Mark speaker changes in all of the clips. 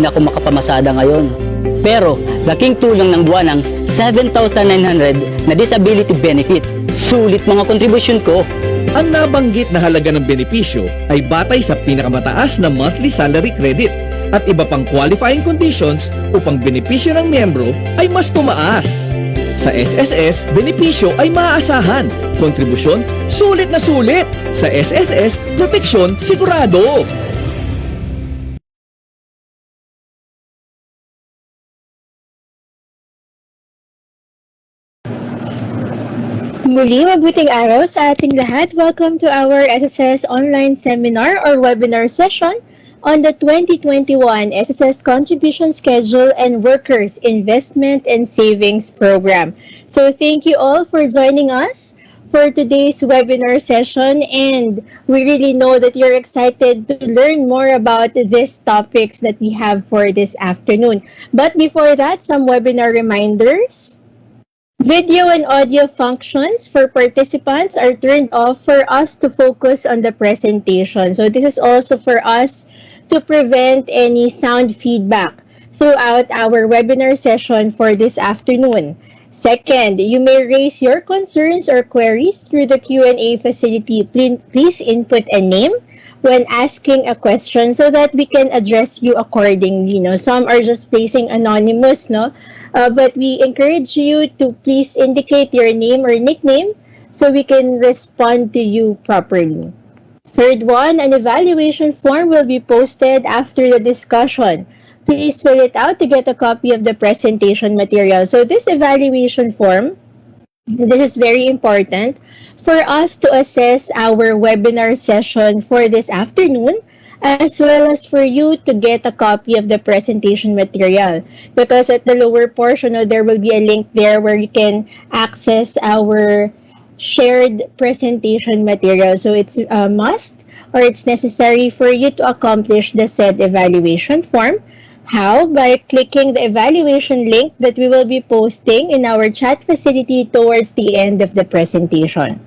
Speaker 1: na ako makapamasada ngayon. Pero laking tulong ng buwan ng 7,900 na disability benefit. Sulit mga kontribusyon ko.
Speaker 2: Ang nabanggit na halaga ng benepisyo ay batay sa pinakamataas na monthly salary credit at iba pang qualifying conditions upang benepisyo ng miyembro ay mas tumaas. Sa SSS, benepisyo ay maaasahan. Kontribusyon, sulit na sulit. Sa SSS, proteksyon sigurado.
Speaker 3: Muli, mabuting araw sa ating lahat. Welcome to our SSS online seminar or webinar session on the 2021 SSS Contribution Schedule and Workers Investment and Savings Program. So thank you all for joining us for today's webinar session, and we really know that you're excited to learn more about these topics that we have for this afternoon. But before that, some webinar reminders. Video and audio functions for participants are turned off for us to focus on the presentation. So this is also for us to prevent any sound feedback throughout our webinar session for this afternoon. Second, you may raise your concerns or queries through the Q&A facility. Please input a name when asking a question so that we can address you accordingly. No? Some are just placing anonymous, no? But we encourage you to please indicate your name or nickname so we can respond to you properly. Third one, an evaluation form will be posted after the discussion. Please fill it out to get a copy of the presentation material. So this evaluation form, this is very important for us to assess our webinar session for this afternoon, as well as for you to get a copy of the presentation material. Because at the lower portion, there will be a link there where you can access our shared presentation material. So it's a must, or it's necessary for you to accomplish the said evaluation form. How? By clicking the evaluation link that we will be posting in our chat facility towards the end of the presentation.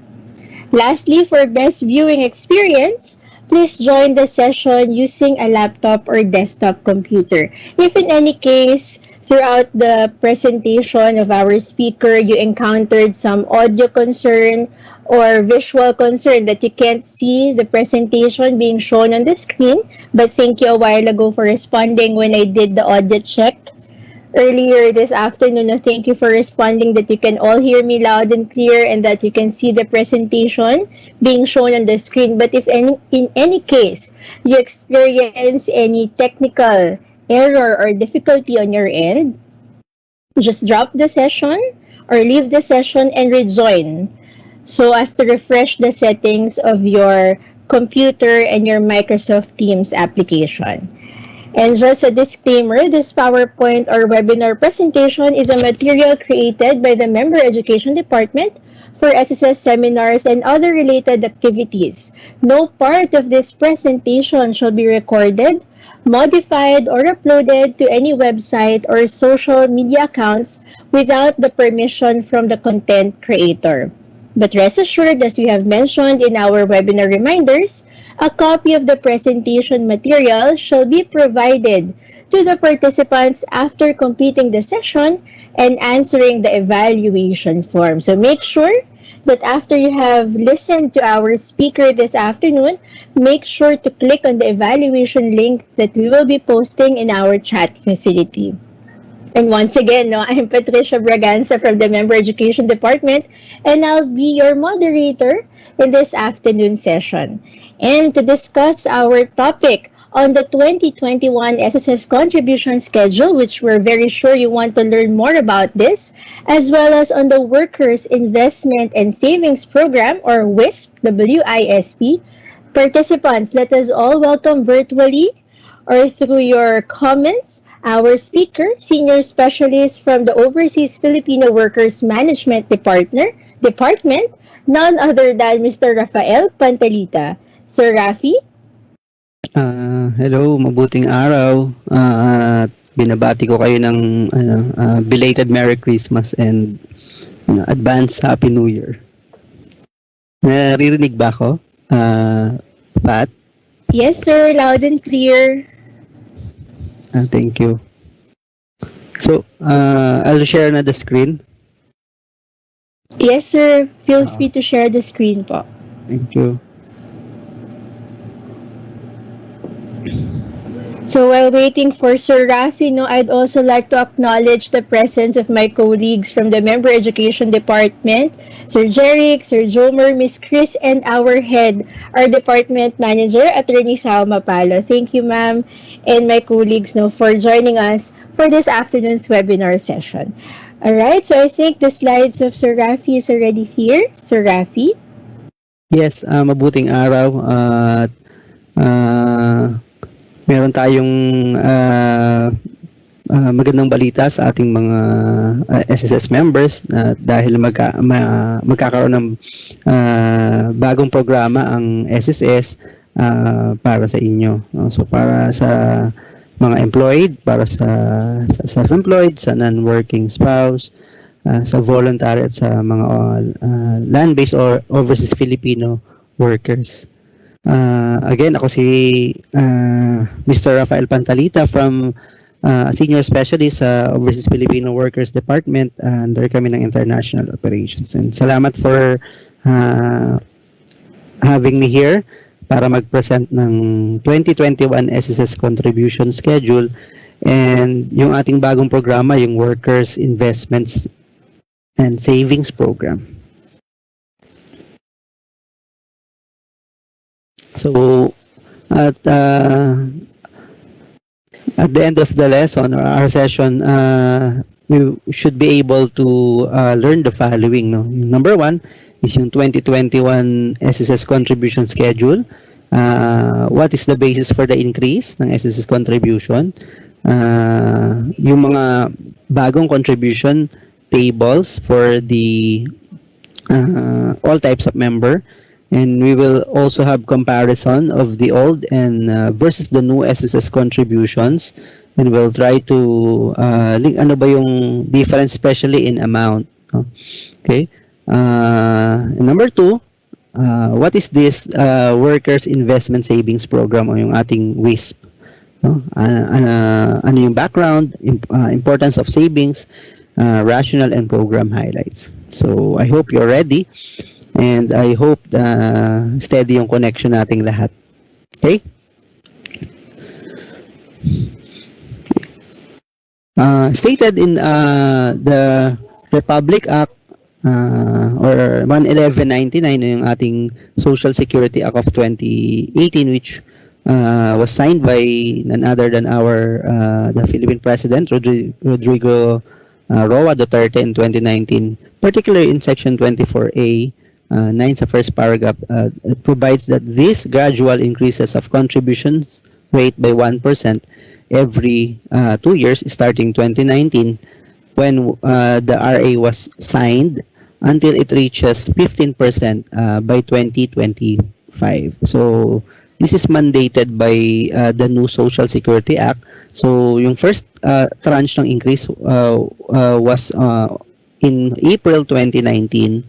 Speaker 3: Lastly, for best viewing experience, please join the session using a laptop or desktop computer. If in any case, throughout the presentation of our speaker, you encountered some audio concern or visual concern that you can't see the presentation being shown on the screen, but thank you a while ago for responding when I did the audio check earlier this afternoon. Thank you for responding that you can all hear me loud and clear and that you can see the presentation being shown on the screen. But if in any case you experience any technical error or difficulty on your end, just drop the session or leave the session and rejoin so as to refresh the settings of your computer and your Microsoft Teams application. And just a disclaimer, this PowerPoint or webinar presentation is a material created by the Member Education Department for SSS seminars and other related activities. No part of this presentation shall be recorded, modified, or uploaded to any website or social media accounts without the permission from the content creator. But rest assured, as we have mentioned in our webinar reminders, a copy of the presentation material shall be provided to the participants after completing the session and answering the evaluation form. So make sure that after you have listened to our speaker this afternoon, make sure to click on the evaluation link that we will be posting in our chat facility. And once again, I'm Patricia Braganza from the Member Education Department, and I'll be your moderator in this afternoon session. And to discuss our topic on the 2021 SSS Contribution Schedule, which we're very sure you want to learn more about this, as well as on the Workers Investment and Savings Program, or WISP, WISP, participants, let us all welcome virtually or through your comments our speaker, Senior Specialist from the Overseas Filipino Workers Management Department, none other than Mr. Rafael Pantalita. Sir Rafi?
Speaker 4: Hello, mabuting araw. Binabati ko kayo ng belated Merry Christmas and advance Happy New Year. Naririnig ba ako? Pat?
Speaker 3: Yes, sir. Loud and clear.
Speaker 4: Thank you. So, I'll share na the screen.
Speaker 3: Yes, sir. Feel free to share the screen po.
Speaker 4: Thank you.
Speaker 3: So while waiting for Sir Rafi, no, I'd also like to acknowledge the presence of my colleagues from the Member Education Department, Sir Jeric, Sir Jomer, Miss Chris, and our head, our department manager, Attorney Sao Mapalo. Thank you, ma'am, and my colleagues, no, for joining us for this afternoon's webinar session. All right, so I think the slides of Sir Rafi is already here. Sir Rafi?
Speaker 4: Yes, mabuting araw. Meron tayong magandang balita sa ating mga SSS members dahil magkakaroon ng bagong programa ang SSS para sa inyo. So para sa mga employed, para sa self-employed, sa non-working spouse, sa voluntary at sa mga land-based or overseas Filipino workers. Again, ako si Mr. Rafael Pantalita from Senior Specialist sa Overseas Filipino Workers Department, under kami ng International Operations. And salamat for having me here para mag-present ng 2021 SSS Contribution Schedule and yung ating bagong programa, yung Workers Investments and Savings Program. So, at the end of the lesson or our session, we should be able to learn the following. No? Number one is yung 2021 SSS contribution schedule. What is the basis for the increase ng SSS contribution? Yung mga bagong contribution tables for the all types of member. And we will also have comparison of the old and versus the new SSS contributions, and we'll try to link ano ba yung difference, especially in amount. Okay. Number two, what is this Workers Investment Savings Program o yung ating WISP? Ano yung background, importance of savings, rationale and program highlights. So I hope you're ready. And I hope steady yung connection nating lahat. Okay? Stated in the Republic Act or 11199, yung ating Social Security Act of 2018, which was signed by none other than our the Philippine President Rodrigo Roa Duterte in 2019, particularly in Section 24A. 9 sa first paragraph, it provides that these gradual increases of contributions rate by 1% every 2 years starting 2019 when the RA was signed until it reaches 15% by 2025. So this is mandated by the new Social Security Act. So yung first tranche ng increase was in April 2019.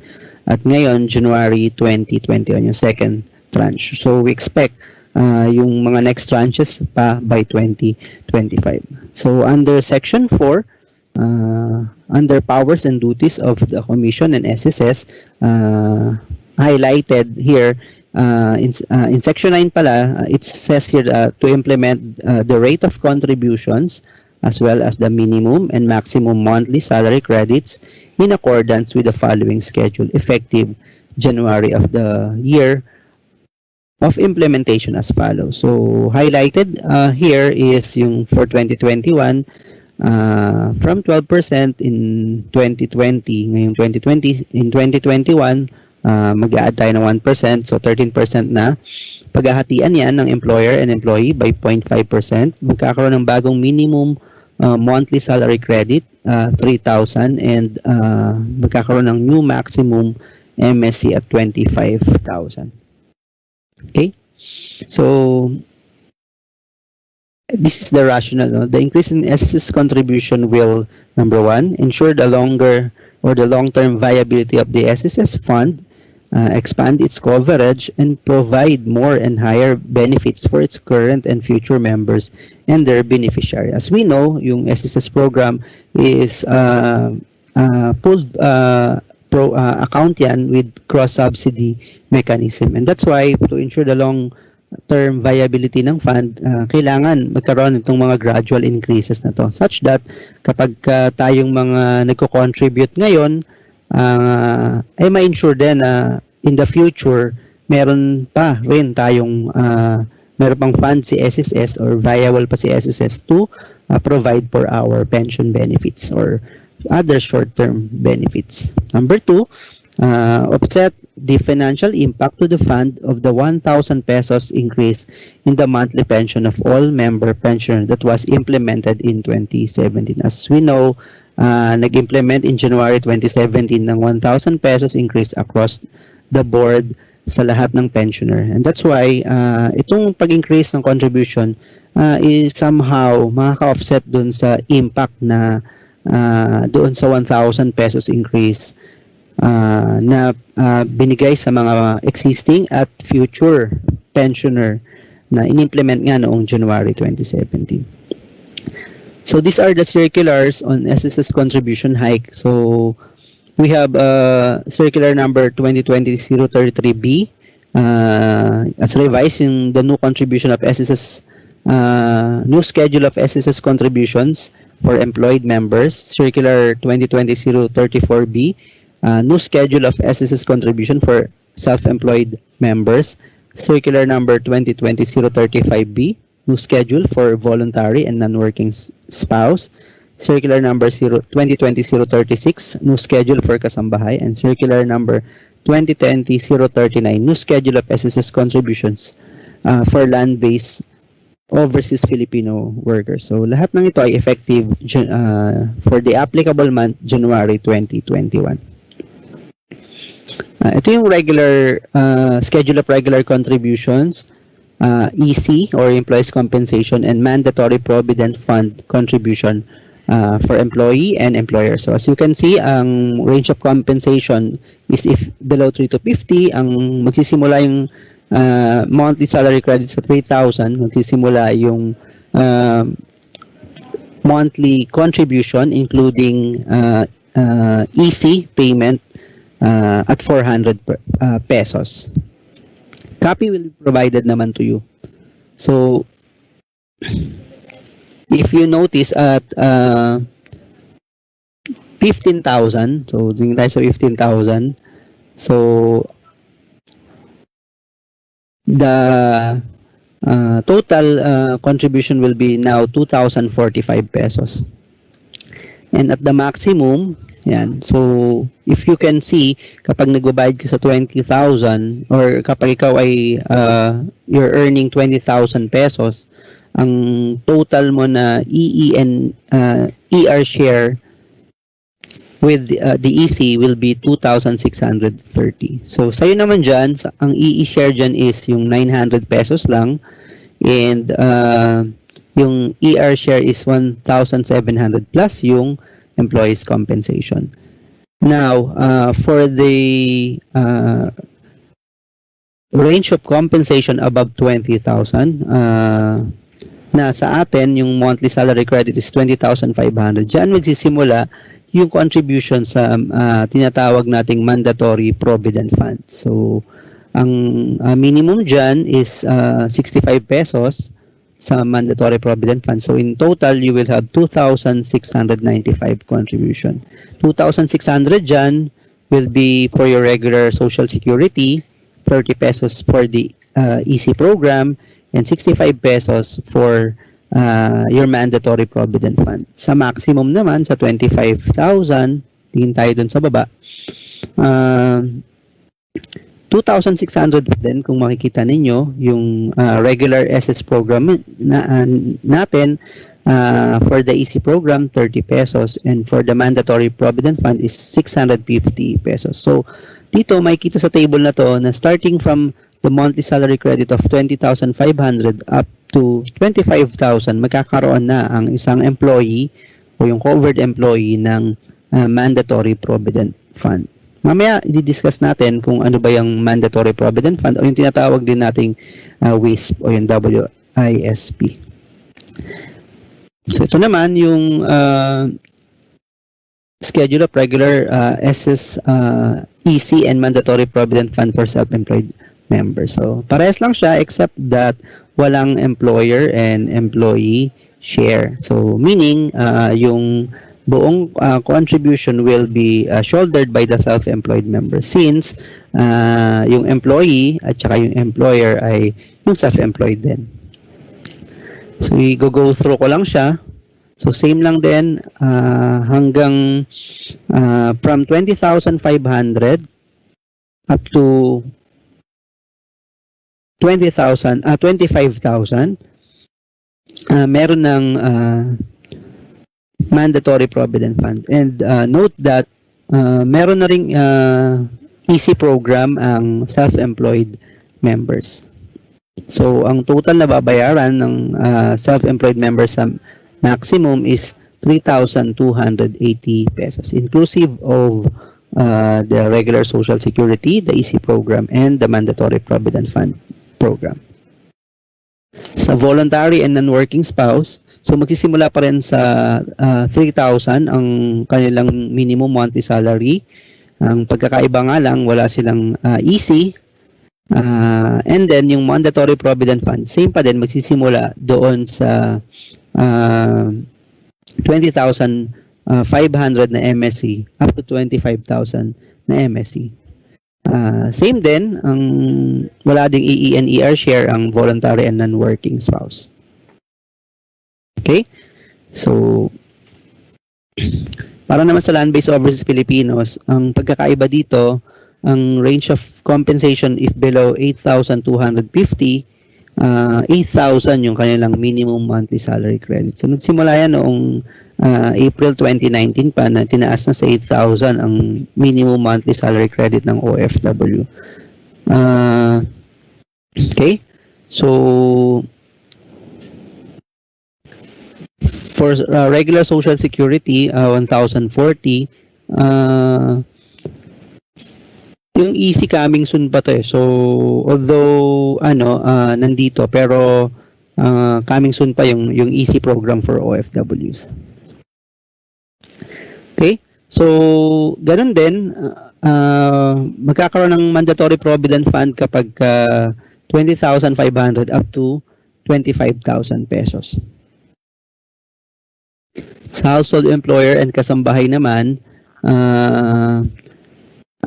Speaker 4: At ngayon, January 2021, yung second tranche. So, we expect yung mga next tranches pa by 2025. So, under Section 4, under powers and duties of the Commission and SSS, highlighted here, in Section 9 pala, it says here to implement the rate of contributions as well as the minimum and maximum monthly salary credits in accordance with the following schedule effective January of the year of implementation as follows. So highlighted here is yung for 2021 from 12% in 2020, ngayong 2020, in 2021 mag-a-add tayo ng 1%, so 13% na. Paghahatian yan ng employer and employee by 0.5%. Magkakaroon ng bagong minimum monthly salary credit, 3,000, and magkakaroon ng new maximum MSC at 25,000. Okay? So, this is the rationale. No? The increase in SSS contribution will, number one, ensure the longer or the long-term viability of the SSS fund expand its coverage, and provide more and higher benefits for its current and future members and their beneficiary. As we know, yung SSS program is pooled account yan with cross-subsidy mechanism. And that's why, to ensure the long-term viability ng fund, kailangan magkaroon itong mga gradual increases na to, such that kapag tayong mga nagko-contribute ngayon, ay ma-ensure din na in the future, meron pa rin tayong meron pang fund si SSS or viable pa si SSS to provide for our pension benefits or other short-term benefits. Number 2, offset the financial impact to the fund of the 1,000 pesos increase in the monthly pension of all member pensioners that was implemented in 2017. As we know, nag-implement in January 2017 ng 1,000 pesos increase across the board sa lahat ng pensioner. And that's why itong pag-increase ng contribution is somehow makaka-offset dun sa impact na doon sa 1,000 pesos increase na binigay sa mga existing at future pensioner na in-implement nga noong January 2017. So these are the circulars on SSS contribution hike. So we have circular number 2020-033B as revised in the new contribution of SSS, new schedule of SSS contributions for employed members. Circular 2020-034B, new schedule of SSS contribution for self-employed members. Circular number 2020-035B, new schedule for voluntary and non-working spouse. Circular number 2020-036, new schedule for kasambahay. And circular number 2020-039, new schedule of SSS contributions for land-based overseas Filipino workers. So lahat ng ito ay effective for the applicable month, January 2021. Ito yung regular schedule of regular contributions, EC or Employees Compensation, and mandatory provident fund contribution for employee and employer. So as you can see, ang range of compensation is if below 3 to 50, ang magsisimula yung monthly salary credits sa 3,000, magsisimula yung monthly contribution including EC payment at 400 pesos. Copy will be provided naman to you. So, if you notice at 15,000, so tingin tayo sa 15,000, so the total contribution will be now 2,045 pesos. And at the maximum, yan. So, if you can see, kapag nagbabayad ka sa 20,000 or kapag ikaw ay you're earning 20,000 pesos, ang total mo na EE and ER share with the EC will be 2,630. So, sa'yo naman dyan, ang EE share dyan is yung 900 pesos lang and yung ER share is 1,700 plus yung employees compensation. Now, for the range of compensation above 20,000, na sa atin, yung monthly salary credit is 20,500. Diyan magsisimula yung contribution sa tinatawag nating mandatory provident fund. So, ang minimum dyan is 65 pesos sa mandatory provident fund. So in total, you will have 2,695 contribution. 2,600 dyan will be for your regular social security, 30 pesos for the EC program, and 65 pesos for your mandatory provident fund. Sa maximum naman, sa 25,000, tingin tayo dun sa baba, 2,600 din kung makikita ninyo yung regular SS program natin for the EC program 30 pesos and for the mandatory provident fund is 650 pesos. So dito makikita sa table na to na starting from the monthly salary credit of 20,500 up to 25,000 magkakaroon na ang isang employee o yung covered employee ng mandatory provident fund. Mamaya i-discuss natin kung ano ba yung mandatory provident fund o yung tinatawag din nating WISP o yung WISP. So ito naman yung schedule of regular SSEC and mandatory provident fund for self-employed members. So parehas lang siya except that walang employer and employee share. So meaning yung buong contribution will be shouldered by the self-employed member since yung employee at saka yung employer ay yung self-employed din. So go through ko lang siya. So same lang din hanggang from 20,500 up to 25,000 meron ng mandatory provident fund. And note that meron na ring easy program ang self-employed members. So ang total na babayaran ng self-employed members sa maximum is 3,280 pesos inclusive of the regular social security, the easy program, and the mandatory provident fund program. Sa voluntary and non-working spouse, so magsisimula pa rin sa 3,000 ang kanilang minimum monthly salary. Ang pagkakaiba nga lang, wala silang easy. And then, yung mandatory provident fund, same pa din, magsisimula doon sa 20,500 na MSC up to 25,000 na MSC. Same din, ang wala ding EE and ER share ang voluntary and non-working spouse. Okay? So, para naman sa land-based overseas Filipinos, ang pagkakaiba dito, ang range of compensation if below 8,250, 8,000 yung kanilang minimum monthly salary credit. So, nagsimula yan noong April 2019 pa na tinaas na sa 8,000 ang minimum monthly salary credit ng OFW. Okay? So, for regular social security, 1,040, yung easy coming soon pa to eh. So, although, nandito, pero coming soon pa yung easy program for OFWs. Okay? So, ganun din, magkakaroon ng mandatory provident fund kapag 20,500 up to 25,000 pesos. Sa household employer and kasambahay naman,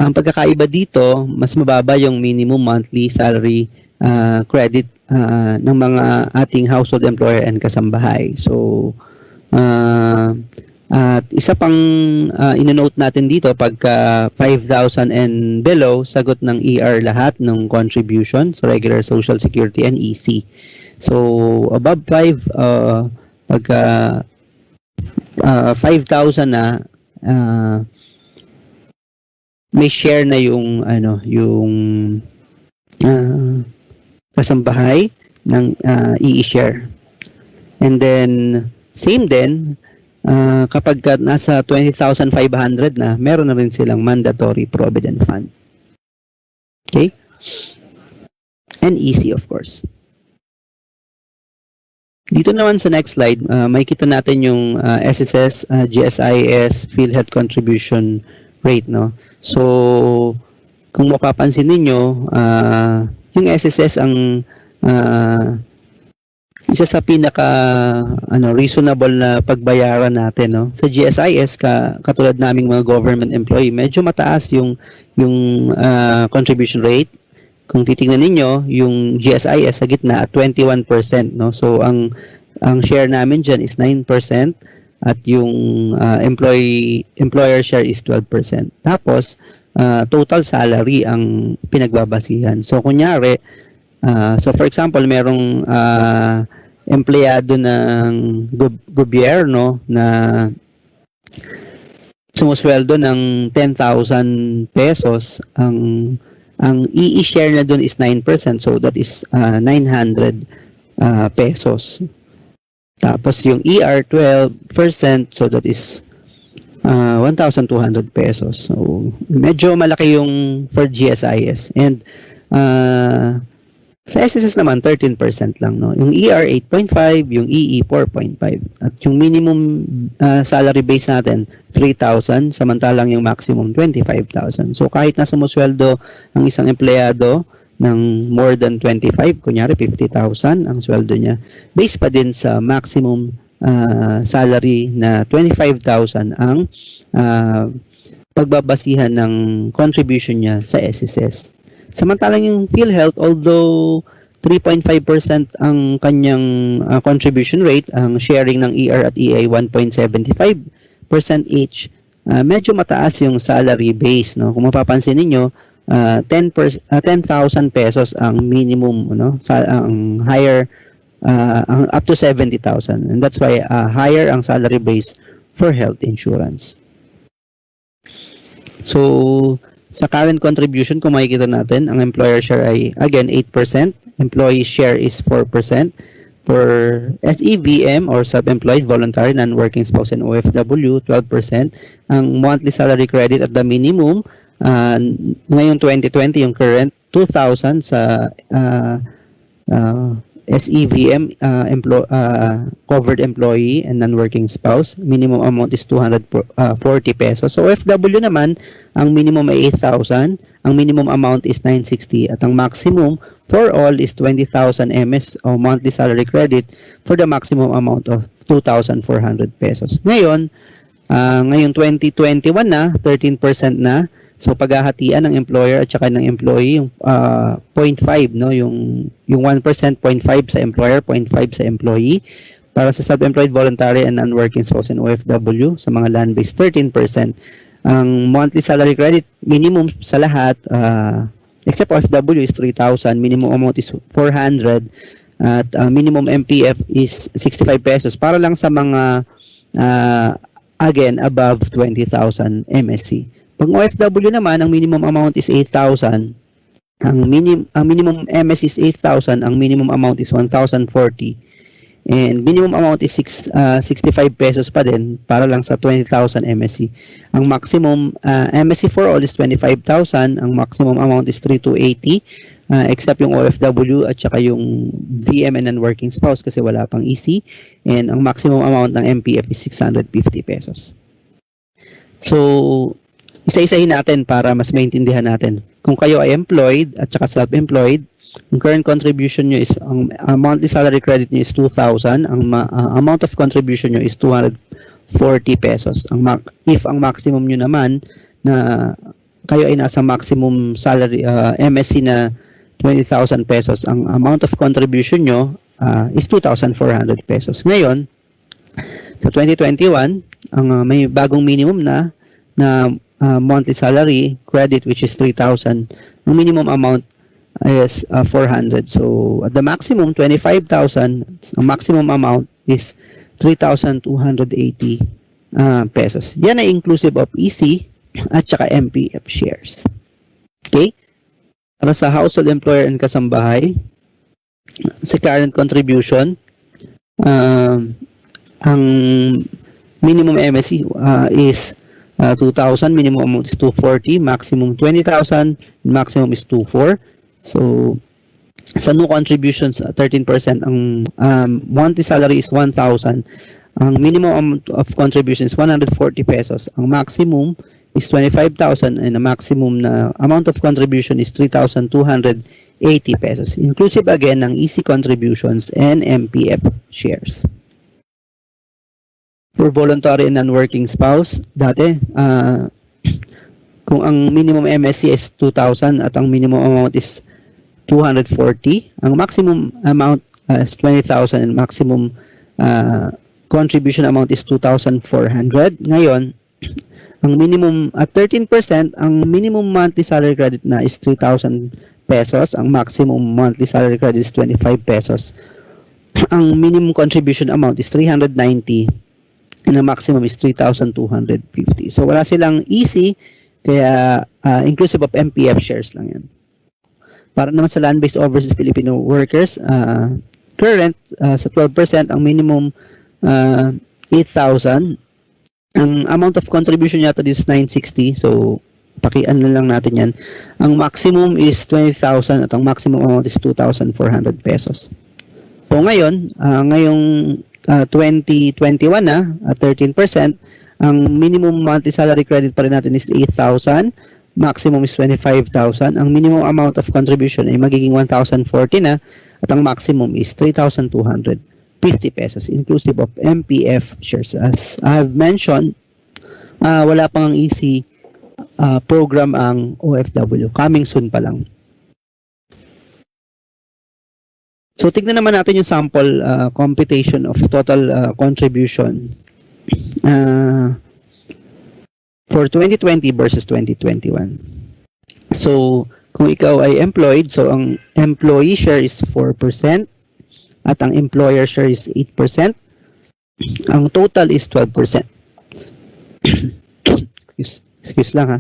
Speaker 4: ang pagkakaiba dito, mas mababa yung minimum monthly salary credit ng mga ating household employer and kasambahay. So, at isa pang inonote natin dito, pagka 5,000 and below, sagot ng ER lahat ng contribution sa regular social security and EC. So, above 5, pagka 5,000 na, may share na yung kasambahay ng i-share. And then same din kapag nasa 20,500 na, meron na rin silang mandatory provident fund. Okay? And easy of course. Dito naman sa next slide, makikita natin yung SSS, GSIS, PhilHealth contribution rate, no? So, kung mapapansin ninyo, yung SSS ang isa sa pinaka reasonable na pagbayaran natin, no? Sa GSIS, katulad naming mga government employee, medyo mataas yung contribution rate. Kung titingnan ninyo, yung GSIS sa gitna at 21%, no? So ang share namin diyan is 9% at yung employer share is 12%. Tapos total salary ang pinagbabasihan. So kunyari, so for example, merong empleyado ng gobyerno na sumusweldo ng 10,000 pesos, ang i-share na doon is 9%, so that is 900 pesos. Tapos yung ER 12%, so that is 1,200 pesos. So, medyo malaki yung for GSIS. And sa SSS naman, 13% lang. No? Yung ER, 8.5, yung EE, 4.5. At yung minimum salary base natin, 3,000, samantalang yung maximum, 25,000. So, kahit na sumusweldo ang isang empleyado ng more than 25, kunyari 50,000 ang sweldo niya, based pa din sa maximum salary na 25,000 ang pagbabasihan ng contribution niya sa SSS. Samantalang yung PhilHealth, although 3.5% ang kanyang contribution rate, ang sharing ng ER at EA 1.75% each, medyo mataas yung salary base. No? Kung mapapansin ninyo, 10,000 pesos ang minimum, no? Ang higher, up to 70,000. And that's why higher ang salary base for health insurance. So, sa current contribution, kung makikita natin, ang employer share ay, again, 8%. Employee share is 4%. For SEVM or self-employed, voluntary, non-working spouse, and OFW, 12%. Ang monthly salary credit at the minimum, ngayong 2020, yung current, 2,000 sa SEVM, covered employee and non-working spouse. Minimum amount is 240 pesos. So, OFW naman, ang minimum ay 8,000. Ang minimum amount is 960. At ang maximum for all is 20,000 MS o monthly salary credit for the maximum amount of 2,400 pesos. Ngayon, ngayong 2021 na, 13% na. So paghahatian ng employer at saka ng employee yung 0.5, no, yung 1% 0.5 sa employer, 0.5 sa employee. Para sa self-employed, voluntary and non-working spouse and OFW, sa mga land-based 13%. Ang monthly salary credit minimum sa lahat except OFW is 3,000, minimum amount is 400 at minimum MPF is 65 pesos para lang sa mga again above 20,000 MSC. Pag OFW naman, ang minimum amount is 8,000. Ang minimum MS is 8,000. Ang minimum amount is 1,040. And minimum amount is 65 pesos pa din para lang sa 20,000 MSC. Ang maximum MSC for all is 25,000. Ang maximum amount is 3,280. Except yung OFW at saka yung VM and non-working spouse kasi wala pang EC. And ang maximum amount ng MPF is 650 pesos. So, isa-isahin natin para mas maintindihan natin. Kung kayo ay employed at saka self-employed, ang current contribution nyo is, ang monthly salary credit nyo is 2,000, ang amount of contribution nyo is 240 pesos. If ang maximum nyo naman na kayo ay nasa maximum salary MSC na 20,000 pesos, ang amount of contribution nyo is 2,400 pesos. Ngayon, sa 2021, ang may bagong minimum na monthly salary credit which is 3,000. Ang minimum amount is 400. So at the maximum 25,000, ang maximum amount is 3,280 pesos. Yan ay inclusive of EC at saka MPF shares. Okay? Para sa household employer and kasambahay, sa current contribution, ang minimum MSC is 2,000, minimum amount is 240, maximum 20,000, maximum is 24. So, sa new contributions, 13%, ang monthly salary is 1,000. Ang minimum amount of contribution is 140 pesos. Ang maximum is 25,000 and the maximum na amount of contribution is 3,280 pesos. Inclusive again ng EC contributions and MPF shares. For voluntary and non-working spouse, dati, kung ang minimum MSC is 2,000 at ang minimum amount is 240, ang maximum amount is 20,000 and maximum contribution amount is 2,400. Ngayon, ang minimum at 13%, ang minimum monthly salary credit na is 3,000 pesos, ang maximum monthly salary credit is 25 pesos. Ang minimum contribution amount is 390 and the maximum is 3,250. So wala silang EC, kaya inclusive of MPF shares lang yan. Para naman sa land-based overseas Filipino workers, current sa 12%, ang minimum 8,000 Ang amount of contribution yata is 960. So, pakian na lang natin yan. Ang maximum is 20,000 at ang maximum amount is 2,400 pesos. So, ngayon, ngayong 2021 na, at 13%, ang minimum monthly salary credit pa rin natin is 8,000. Maximum is 25,000. Ang minimum amount of contribution ay magiging 1,040 na at ang maximum is 3,250 pesos inclusive of MPF shares. As I have mentioned, wala pang ang easy program ang OFW. Coming soon pa lang. So, tignan naman natin yung sample computation of total contribution for 2020 versus 2021. So, kung ikaw ay employed, so ang employee share is 4% at ang employer share is 8%. Ang total is 12%. excuse lang ha.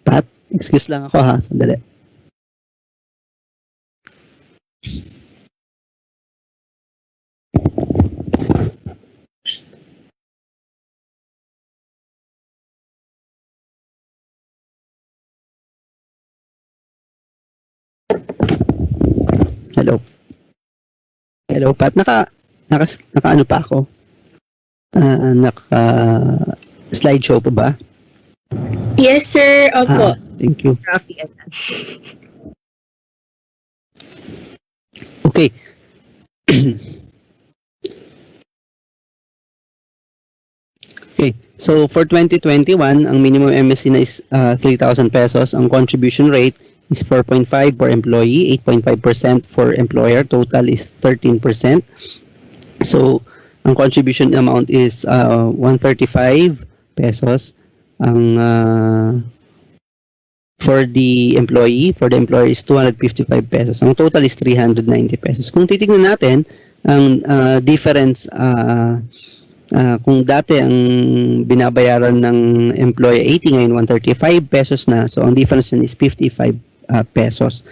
Speaker 4: Pat, excuse lang ako ha. Sandali. Hello. Hello, Pat. Naka ano pa ako? Slideshow pa ba?
Speaker 3: Yes, sir. Opo.
Speaker 4: Thank you.
Speaker 3: Rafi.
Speaker 4: Okay. Okay. So, for 2021, ang minimum MSC na is 3,000 pesos. Ang contribution rate is 4.5 for employee, 8.5% for employer. Total is 13%. So, ang contribution amount is 135 pesos. Ang for the employer is 255 pesos. Ang total is 390 pesos. Kung titingnan natin, ang difference, kung dati ang binabayaran ng employee 80, ngayon 135 pesos na. So, ang difference nun is 55 pesos.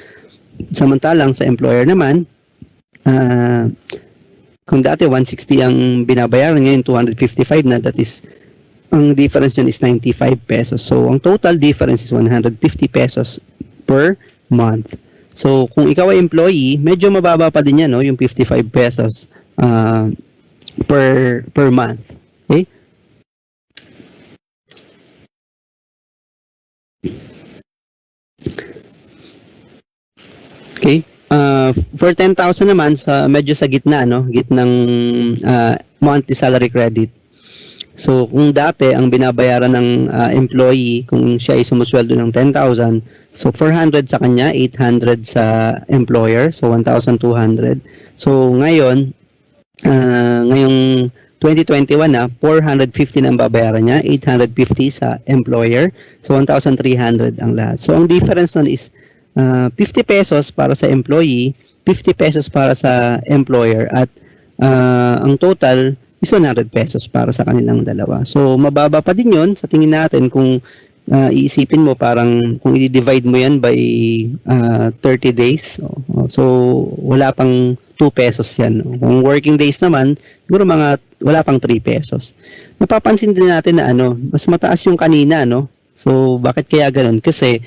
Speaker 4: Samantalang sa employer naman, kung dati 160 ang binabayaran, ngayon 255 na, that is, ang difference dyan is 95 pesos. So, ang total difference is 150 pesos per month. So, kung ikaw ay employee, medyo mababa pa din yan, no? Yung 55 pesos per month. Okay? Okay. For 10,000 naman, medyo sa gitna, no? Gitnang monthly salary credit. So, kung dati ang binabayaran ng employee, kung siya ay sumusweldo ng 10,000, so 400 sa kanya, 800 sa employer, so 1,200. So, ngayong 2021 na, 450 na ang babayaran niya, 850 sa employer, so 1,300 ang lahat. So, ang difference nun is 50 pesos para sa employee, 50 pesos para sa employer, at ang total is 100 pesos para sa kanilang dalawa. So, mababa pa din yun sa tingin natin kung iisipin mo parang kung i-divide mo yan by 30 days. So, wala pang 2 pesos yan. Kung working days naman, siguro wala pang 3 pesos. Napapansin din natin na mas mataas yung kanina, no? So, bakit kaya ganun? Kasi,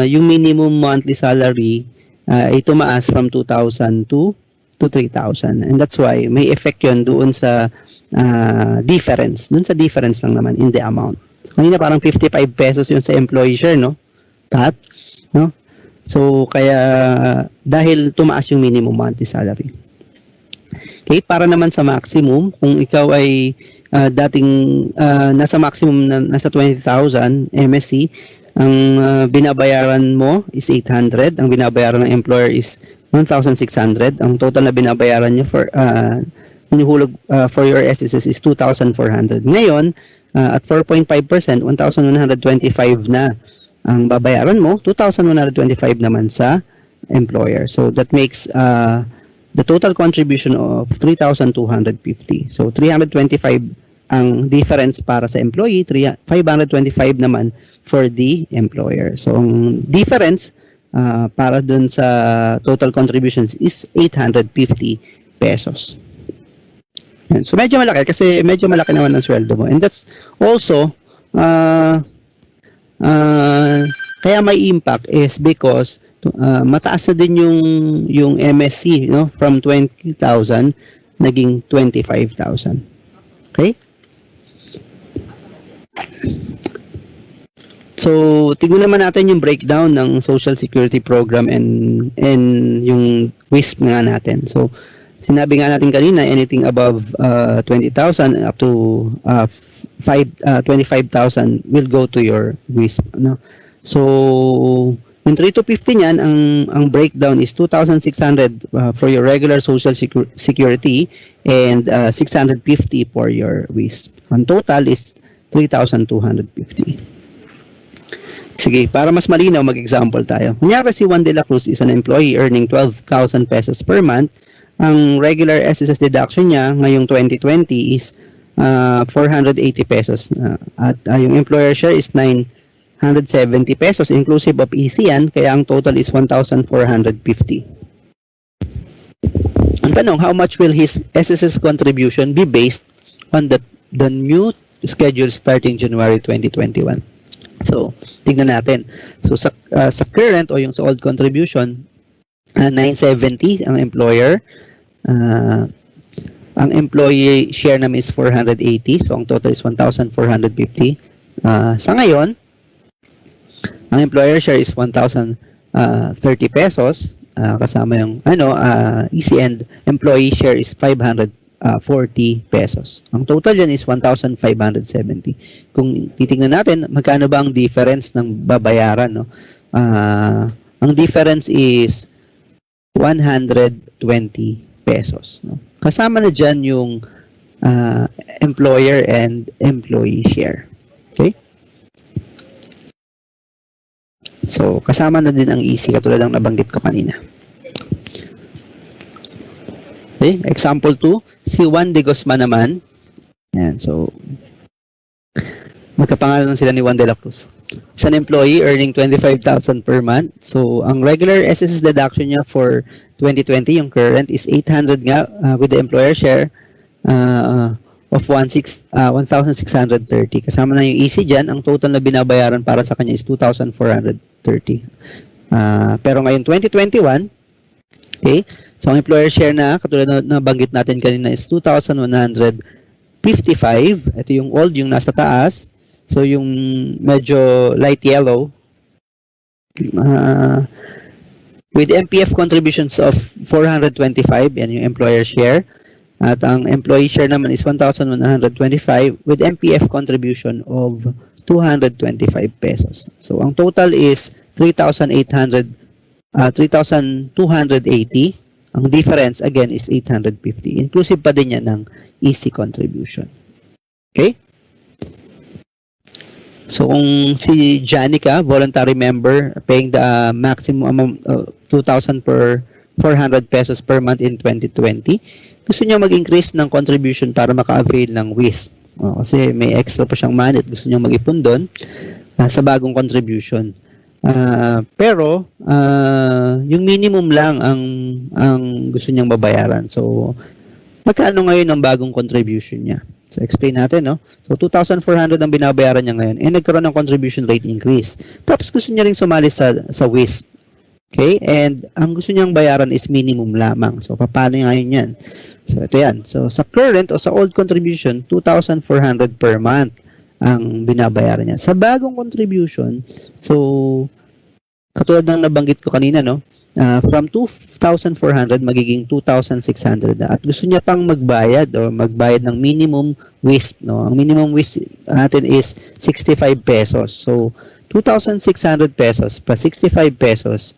Speaker 4: yung minimum monthly salary ay tumaas from 2,000 to 3,000. And that's why may effect yun doon sa difference. Doon sa difference lang naman in the amount. So, kanina parang 55 pesos yun sa employee share, no? Pat? No? So, kaya dahil tumaas yung minimum monthly salary. Okay, para naman sa maximum, kung ikaw ay dating nasa maximum na nasa 20,000 MSC, ang binabayaran mo is 800, ang binabayaran ng employer is 1,600. Ang total na binabayaran nyo for hinuhulog for your SSS is 2,400. Ngayon, at 4.5%, 1,125 na ang babayaran mo, 2,125 naman sa employer. So, that makes the total contribution of 3,250. So, 325 ang difference para sa employee, 525 naman for the employer. So, ang difference para dun sa total contributions is 850 pesos. Yan. So medyo malaki kasi medyo malaki naman ang sweldo mo. And that's also kaya may impact is because mataas na din yung MSC, no, from 20,000 naging 25,000. Okay? So, tingnan naman natin yung breakdown ng Social Security Program and yung WISP nga natin. So, sinabi nga natin kanina, anything above 20,000 up to 25,000 will go to your WISP. No? So, yung 3 to 50 niyan, ang breakdown is 2,600 for your regular Social Security and 650 for your WISP. Ang total is 3,250. Sige, para mas malinaw, mag-example tayo. Kunyari si Juan de la Cruz is an employee earning 12,000 pesos per month. Ang regular SSS deduction niya ngayong 2020 is 480 pesos. At yung employer share is 970 pesos inclusive of EC yan, kaya ang total is 1,450. Ang tanong, how much will his SSS contribution be based on the new schedule starting January 2021? So, tignan natin. So, sa current o yung sa old contribution, 970 ang employer. Ang employee share namin is 480. So, ang total is 1,450. Sa ngayon, ang employer share is 1,030 pesos. Kasama yung EC and employee share is 540 pesos. Ang total yan is 1,570. Kung titingnan natin, magkano ba ang difference ng babayaran? No? Ang difference is 120 pesos. No? Kasama na dyan yung employer and employee share. Okay? So, kasama na din ang EC katulad ng nabanggit ko kanina. Okay, example 2, si Juan de Guzman naman. Ayan, so, magkapangalan lang sila ni Juan de la Cruz. Siya an employee earning 25,000 per month. So, ang regular SSS deduction niya for 2020, yung current, is 800 nga with the employer share of 1,630. Kasama na yung EC dyan, ang total na binabayaran para sa kanya is 2,430. Pero ngayon, 2021, okay, so, ang employer share na, katulad na banggit natin kanina, is 2,155. Ito yung old, yung nasa taas. So, yung medyo light yellow. With MPF contributions of 425, yan yung employer share. At ang employee share naman is 1,125 with MPF contribution of 225 pesos. So, ang total is 3,280. Ang difference, again, is 850. Inclusive pa din yan ng EC contribution. Okay? So, kung si Janica, voluntary member, paying the maximum amount of 2,400 pesos per month in 2020, gusto niya mag-increase ng contribution para maka-avail ng WISP. Kasi may extra pa siyang money at gusto niya mag-ipon doon sa bagong contribution. Pero yung minimum lang ang gusto niyang babayaran. So, magkano ngayon ang bagong contribution niya? So, explain natin, no? So, 2,400 ang binabayaran niya ngayon. Nagkaroon ng contribution rate increase. Tapos, gusto niya rin sumali sa WISP. Okay? And, ang gusto niyang bayaran is minimum lamang. So, paano ngayon yan? So, ito yan. So, sa current o sa old contribution, 2,400 per month ang binabayaran niya. Sa bagong contribution, so, katulad ng nabanggit ko kanina, no? From 2,400 magiging 2,600 na. At gusto niya pang magbayad o magbayad ng minimum WISP, no? Ang minimum WISP natin is 65 pesos. So, 2,600 pesos pa 65 pesos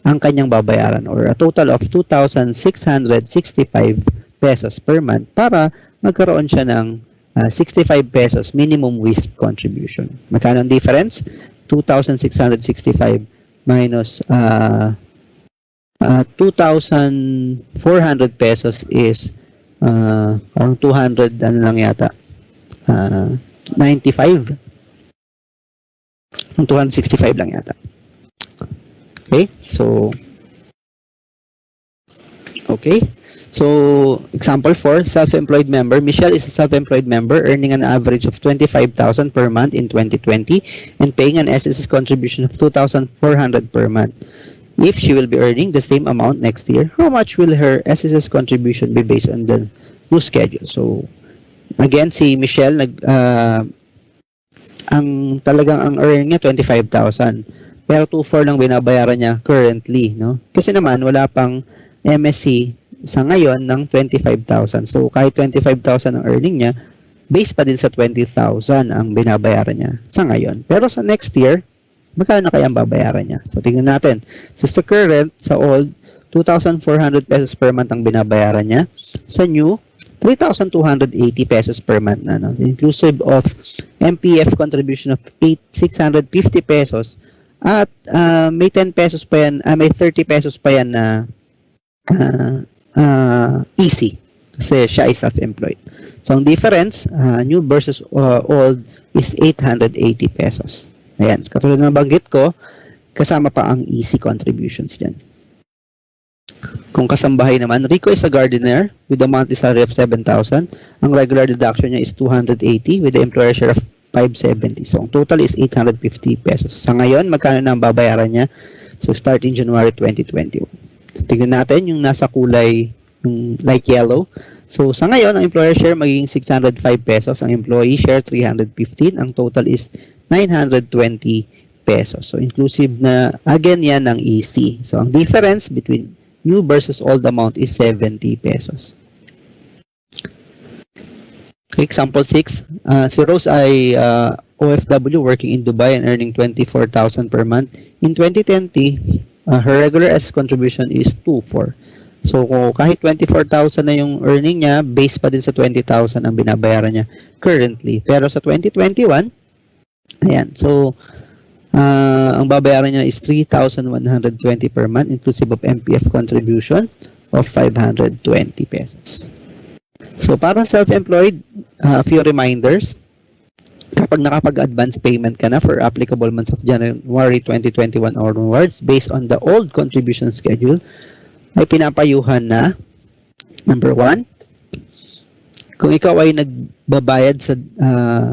Speaker 4: ang kanyang babayaran or a total of 2,665 pesos per month para magkaroon siya ng 65 pesos minimum WISP contribution. Magkano ang difference? 2,665 minus 2,400 pesos is parang 200 ano lang yata 95 265 lang yata. Okay, so So, example 4, self-employed member. Michelle is a self-employed member earning an average of 25,000 per month in 2020 and paying an SSS contribution of 2,400 per month. If she will be earning the same amount next year, how much will her SSS contribution be based on the new schedule? So, again, si Michelle, ang earning niya 25,000. Pero 2,400 lang binabayaran niya currently, no? Kasi naman, wala pang MSC sa ngayon ng 25,000. So, kahit 25,000 ang earning niya, base pa din sa 20,000 ang binabayaran niya sa ngayon. Pero sa next year, magkano na kaya ang babayaran niya? So, tingnan natin. So, sa current, sa old, 2,400 pesos per month ang binabayaran niya. Sa new, 3,280 pesos per month na, no? Inclusive of MPF contribution of 650 pesos at may 10 pesos pa yan, may 30 pesos pa yan na easy kasi siya ay self-employed. So, ang difference, new versus old is 880 pesos. Ayan, katulad ng banggit ko, kasama pa ang easy contributions dyan. Kung kasambahay naman, Rico is a gardener with a monthly salary of 7,000. Ang regular deduction niya is 280 with the employer share of 570. So, ang total is 850 pesos. Sa ngayon, magkano na ang babayaran niya? So, starting January 2021. Tignan natin yung nasa kulay, yung light yellow. So, sa ngayon, ang employer share magiging 605 pesos. Ang employee share, 315. Ang total is 920 pesos. So, inclusive na, again, yan ang easy. So, ang difference between new versus old amount is 70 pesos. Okay, example 6. Si Rose ay OFW working in Dubai and earning 24,000 per month. In 2020, her regular S contribution is 2,400. So, kahit 24,000 na yung earning niya, base pa din sa 20,000 ang binabayaran niya currently. Pero sa 2021, ayan, so, ang babayaran niya is 3,120 per month inclusive of MPF contribution of 520 pesos. So, para self-employed, a few reminders. Kapag nakapag-advance payment ka na for applicable months of January 2021 onwards, based on the old contribution schedule, ay pinapayuhan na, number 1, kung ikaw ay nagbabayad sa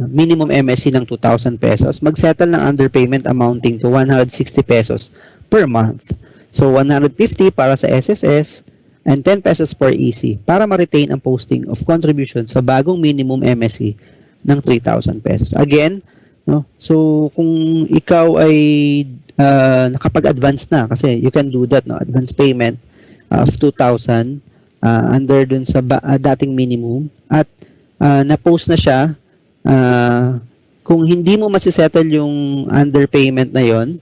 Speaker 4: minimum MSC ng 2,000 pesos, mag-settle ng underpayment amounting to 160 pesos per month. So, 150 para sa SSS, and 10 pesos per EC para ma-retain ang posting of contribution sa bagong minimum MSC ng 3,000 pesos. Again, no? So kung ikaw ay nakapag-advance na, kasi you can do that, no? Advance payment of 2,000 under dun sa dating minimum at na-post na siya, kung hindi mo masisettle yung underpayment na yon,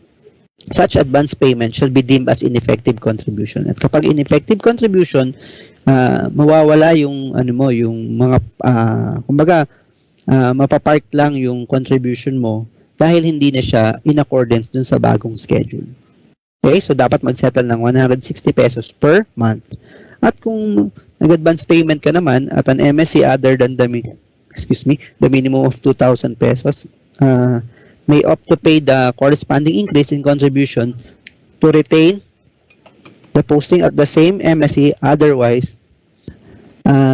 Speaker 4: such advance payment shall be deemed as ineffective contribution. At kapag ineffective contribution, mawawala yung yung mga kumbaga mapapark lang yung contribution mo dahil hindi na siya in accordance dun sa bagong schedule. Okay, so dapat mag-settle ng 160 pesos per month. At kung nag-advance payment ka naman at an MSC other than the minimum of 2,000 pesos, may opt to pay the corresponding increase in contribution to retain the posting at the same MSC. Otherwise,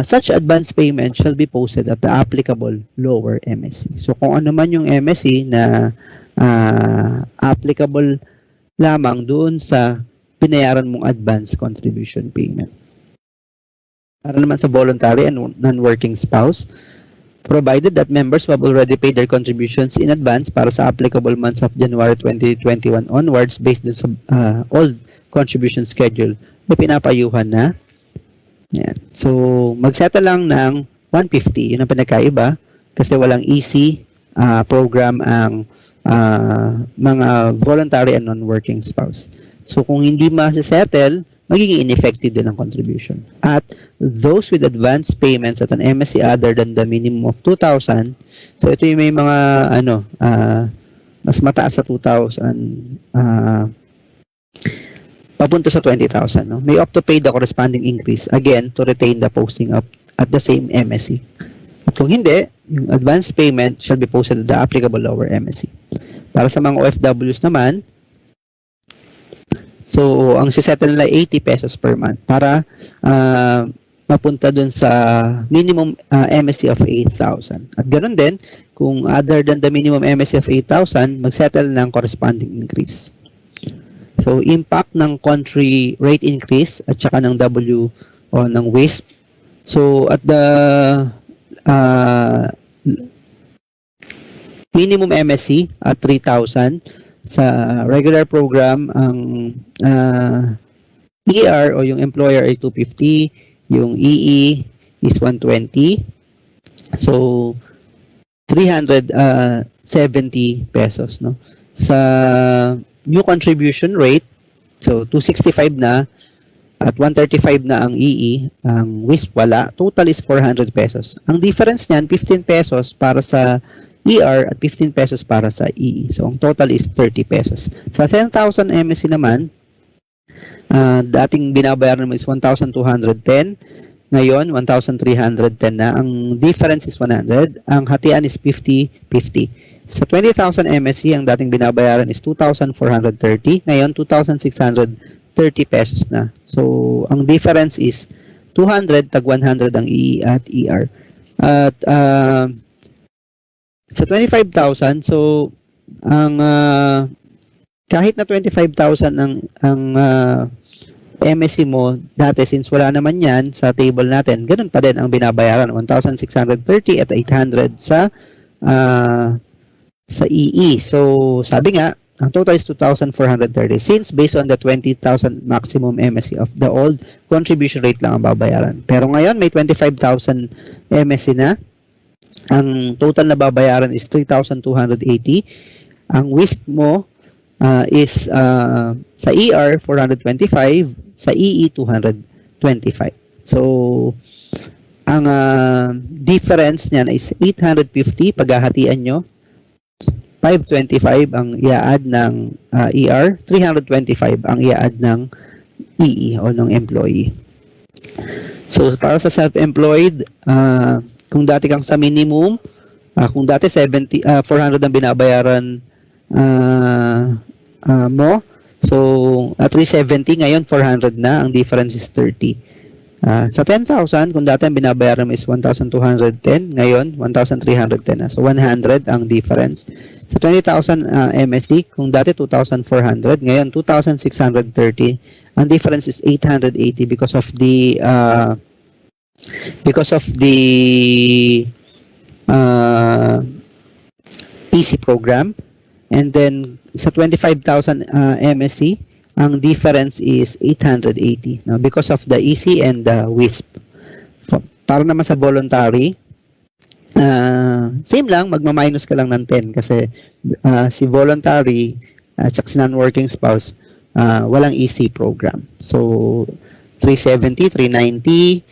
Speaker 4: such advance payment shall be posted at the applicable lower MSC. So, kung ano man yung MSC na applicable lamang doon sa pinayaran mong advance contribution payment. Para naman sa voluntary and non-working spouse, provided that members who have already paid their contributions in advance para sa applicable months of January 2021 onwards based on sa old contribution schedule, may pinapayuhan na. Yan. So, mag-settle lang ng 150. Yun ang pinagkaiba kasi walang easy program ang mga voluntary and non-working spouse. So, kung hindi ma-settle, magiging ineffective din ang contribution. At those with advance payments at an MSC other than the minimum of 2,000, so ito yung may mga mas mataas sa 2,000 papunta sa 20,000. No? May opt to pay the corresponding increase again to retain the posting up at the same MSC. At kung hindi, yung advance payment shall be posted at the applicable lower MSC. Para sa mga OFWs naman, so, ang sisettle nila 80 pesos per month para mapunta dun sa minimum MSC of 8,000. At ganoon din, kung other than the minimum MSC of 8,000, mag-settle ng corresponding increase. So, impact ng country rate increase at saka ng W o ng WISP. So, at the minimum MSC at 3,000, sa regular program, ang ER o yung employer ay 250, yung EE is 120. So, 370 pesos, no? Sa new contribution rate, so 265 na at 135 na ang EE, ang WISP wala, total is 400 pesos. Ang difference niyan, 15 pesos para sa ER at 15 pesos para sa EE. So, ang total is 30 pesos. Sa 10,000 MSC naman, dating binabayaran mo is 1,210. Ngayon, 1,310 na. Ang difference is 100. Ang hatian is 50-50. Sa 20,000 MSC, ang dating binabayaran is 2,430. Ngayon, 2,630 pesos na. So, ang difference is 200 tag 100 ang EE at ER. At sa 25,000, so ang kahit na 25,000 ang MSC mo dati, since wala naman yan sa table natin, ganun pa din ang binabayaran, 1,630 at 800 sa EE. So sabi nga, ang total is 2,430 since based on the 20,000 maximum MSC of the old, contribution rate lang ang babayaran. Pero ngayon may 25,000 MSC na. Ang total na babayaran is 3,280. Ang WISP mo is sa ER 425, sa EE 225. So ang difference niyan is 850 paghahatian nyo. 525 ang i-add ng ER, 325 ang i-add ng EE o ng employee. So para sa self-employed, kung dati kang sa minimum, kung dati 400 ang binabayaran mo, so 370, ngayon 400 na, ang difference is 30. Sa 10,000, kung dati ang binabayaran mo is 1,210, ngayon 1,310 na. So 100 ang difference. Sa 20,000 MSC, kung dati 2,400, ngayon 2,630, ang difference is 880 because of the EC program. And then sa 25,000 MSC, ang difference is 880 now because of the EC and the WISP. Para naman sa voluntary, same lang, magma-minus ka lang ng 10 kasi si voluntary at si non-working spouse, walang EC program. So 370, 390,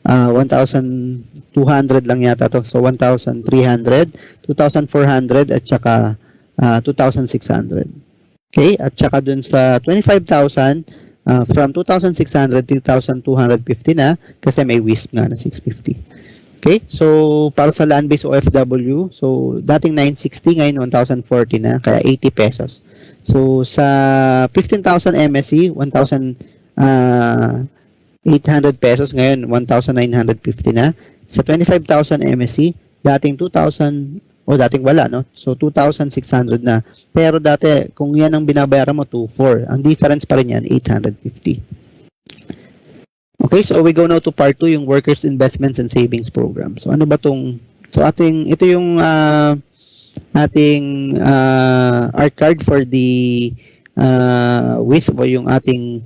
Speaker 4: 1,200 lang yata to. So 1,300, 2,400 at saka 2,600. Okay? At saka dun sa 25,000, from 2,600 to 2,250 na kasi may WISP nga na 650. Okay? So para sa land-based OFW, so dating 960, ngayon 1,040 na, kaya 80 pesos. So sa 15,000 MSC, 1,800 pesos, ngayon 1,950 na. Sa 25,000 MSC, dating 2,000 o dating wala, no? So 2,600 na. Pero dati kung yan ang binabayaran mo, 2,400. Ang difference pa rin yan 850. Okay, so we go now to part 2, yung Workers Investments and Savings Program. So ano ba tong, so ito yung ating art card for the WISP o yung ating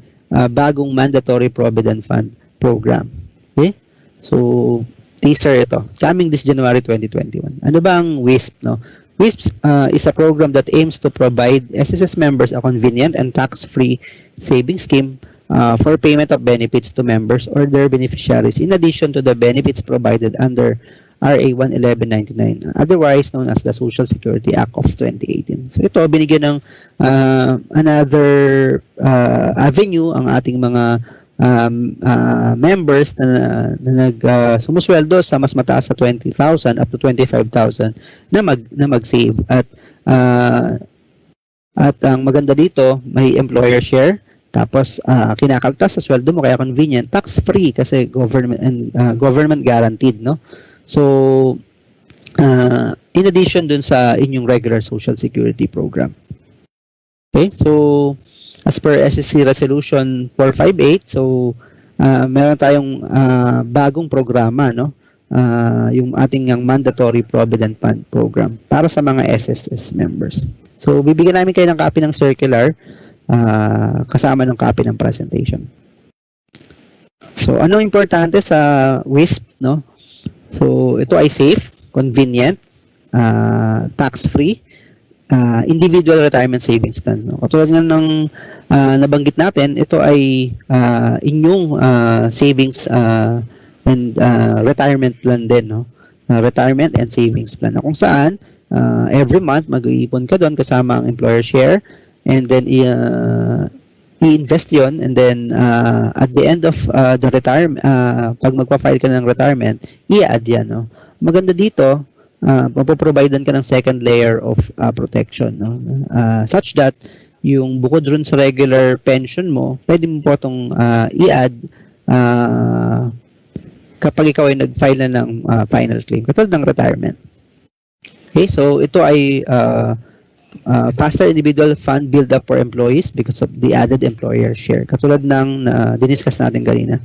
Speaker 4: bagong Mandatory Provident Fund program. Okay? So teaser ito, coming this January 2021. Ano ba ang WISP, no? WISP is a program that aims to provide SSS members a convenient and tax-free savings scheme for payment of benefits to members or their beneficiaries in addition to the benefits provided under RA 11199, otherwise known as the Social Security Act of 2018. So ito, binigyan ng another avenue ang ating mga members na sumusweldo sa mas mataas sa 20,000 up to 25,000 na mag-save. At ang maganda dito, may employer share Tapos kinakaltas sa sweldo mo kaya convenient, tax-free kasi government guaranteed, no? So in addition dun sa inyong regular Social Security program. Okay? So as per SSC Resolution 458, so meron tayong bagong programa, no? Yung ating mandatory provident fund program para sa mga SSS members. So bibigyan namin kayo ng copy ng circular kasama ng copy ng presentation. So ano importante sa WISP, no? So ito ay safe, convenient, tax-free, individual retirement savings plan, no? Katulad nga ng nabanggit natin, ito ay inyong savings and retirement plan din, no? Retirement and savings plan, na kung saan every month mag-iipon ka doon kasama ang employer share, and then i-invest yon, and then at the end of the retirement, pag magpa-file ka ng retirement, i-add yan, no? Maganda dito, mapoprovidean ka ng second layer of protection, no? Such that yung bukod rin sa regular pension mo, pwede mo po itong i-add kapag ikaw ay nag-file na ng final claim, katulad ng retirement. Okay, so ito ay faster individual fund build-up for employees because of the added employer share. Katulad ng diniscuss natin kanina.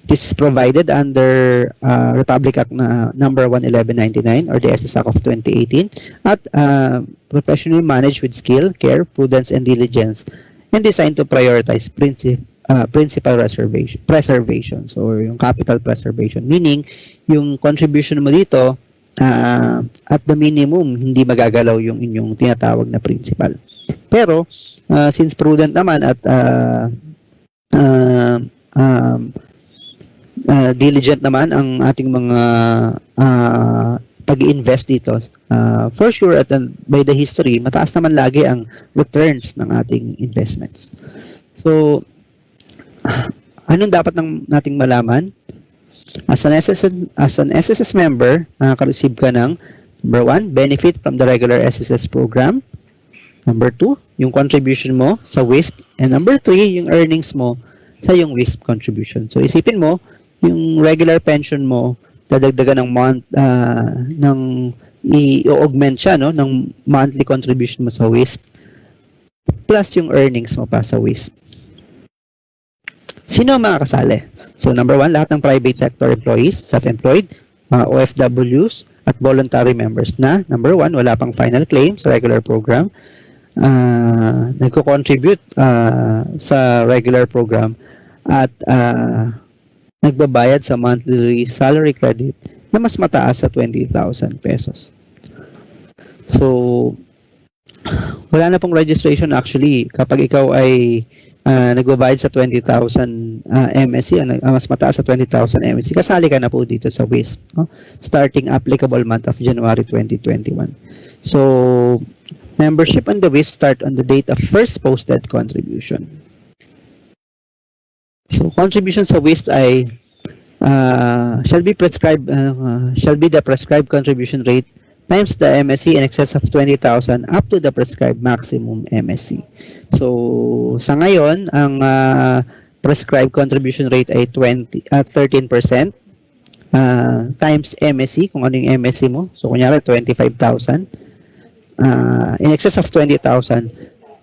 Speaker 4: This is provided under Republic Act number 11199 or the SS Act of 2018 at professionally managed with skill, care, prudence, and diligence, and designed to prioritize principal preservation. So yung capital preservation, meaning yung contribution mo dito at the minimum, hindi magagalaw yung inyong tinatawag na principal. Pero, since prudent naman at diligent naman ang ating mga pag-invest dito, for sure, at by the history, mataas naman lagi ang returns ng ating investments. So, anong dapat nating malaman? As an SSS member, nakaka-receive ka ng number 1, benefit from the regular SSS program. Number 2, yung contribution mo sa WISP. And number 3, yung earnings mo sa yung WISP contribution. So isipin mo, yung regular pension mo, dadagdagan ng i-augment siya, no, ng monthly contribution mo sa WISP plus yung earnings mo pa sa WISP. Sino ang mga kasali? So number 1, lahat ng private sector employees, self-employed, mga OFWs, at voluntary members na, number 1, wala pang final claim sa regular program, nagko-contribute sa regular program, at nagbabayad sa monthly salary credit na mas mataas sa 20,000 pesos. So, wala na pong registration actually kapag ikaw ay nagbabayad sa 20,000 MSC, mas mataas sa 20,000 MSC, kasali ka na po dito sa WISP, no? Starting applicable month of January 2021. So, membership on the WISP start on the date of first posted contribution. So, contribution sa WISP ay shall be the prescribed contribution rate times the MSC in excess of 20,000 up to the prescribed maximum MSC. So, sa ngayon, ang prescribed contribution rate ay 13% times MSC, kung ano yung MSC mo. So, kunyari, 25,000. In excess of 20,000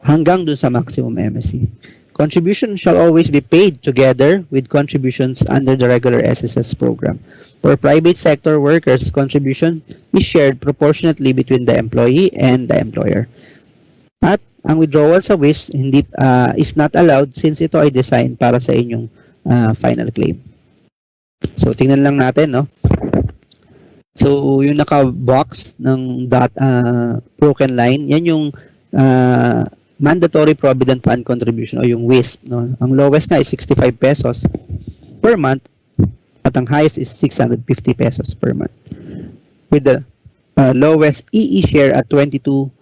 Speaker 4: hanggang dun sa maximum MSC. Contribution shall always be paid together with contributions under the regular SSS program. For private sector workers, contribution is shared proportionately between the employee and the employer. At ang withdrawal sa WISP is not allowed since ito ay designed para sa inyong final claim. So, tingnan lang natin, no? So, yung naka-box ng broken line, yan yung mandatory provident fund contribution o yung WISP, no? Ang lowest nga is 65 pesos per month at ang highest is 650 pesos per month. With the lowest EE share at 22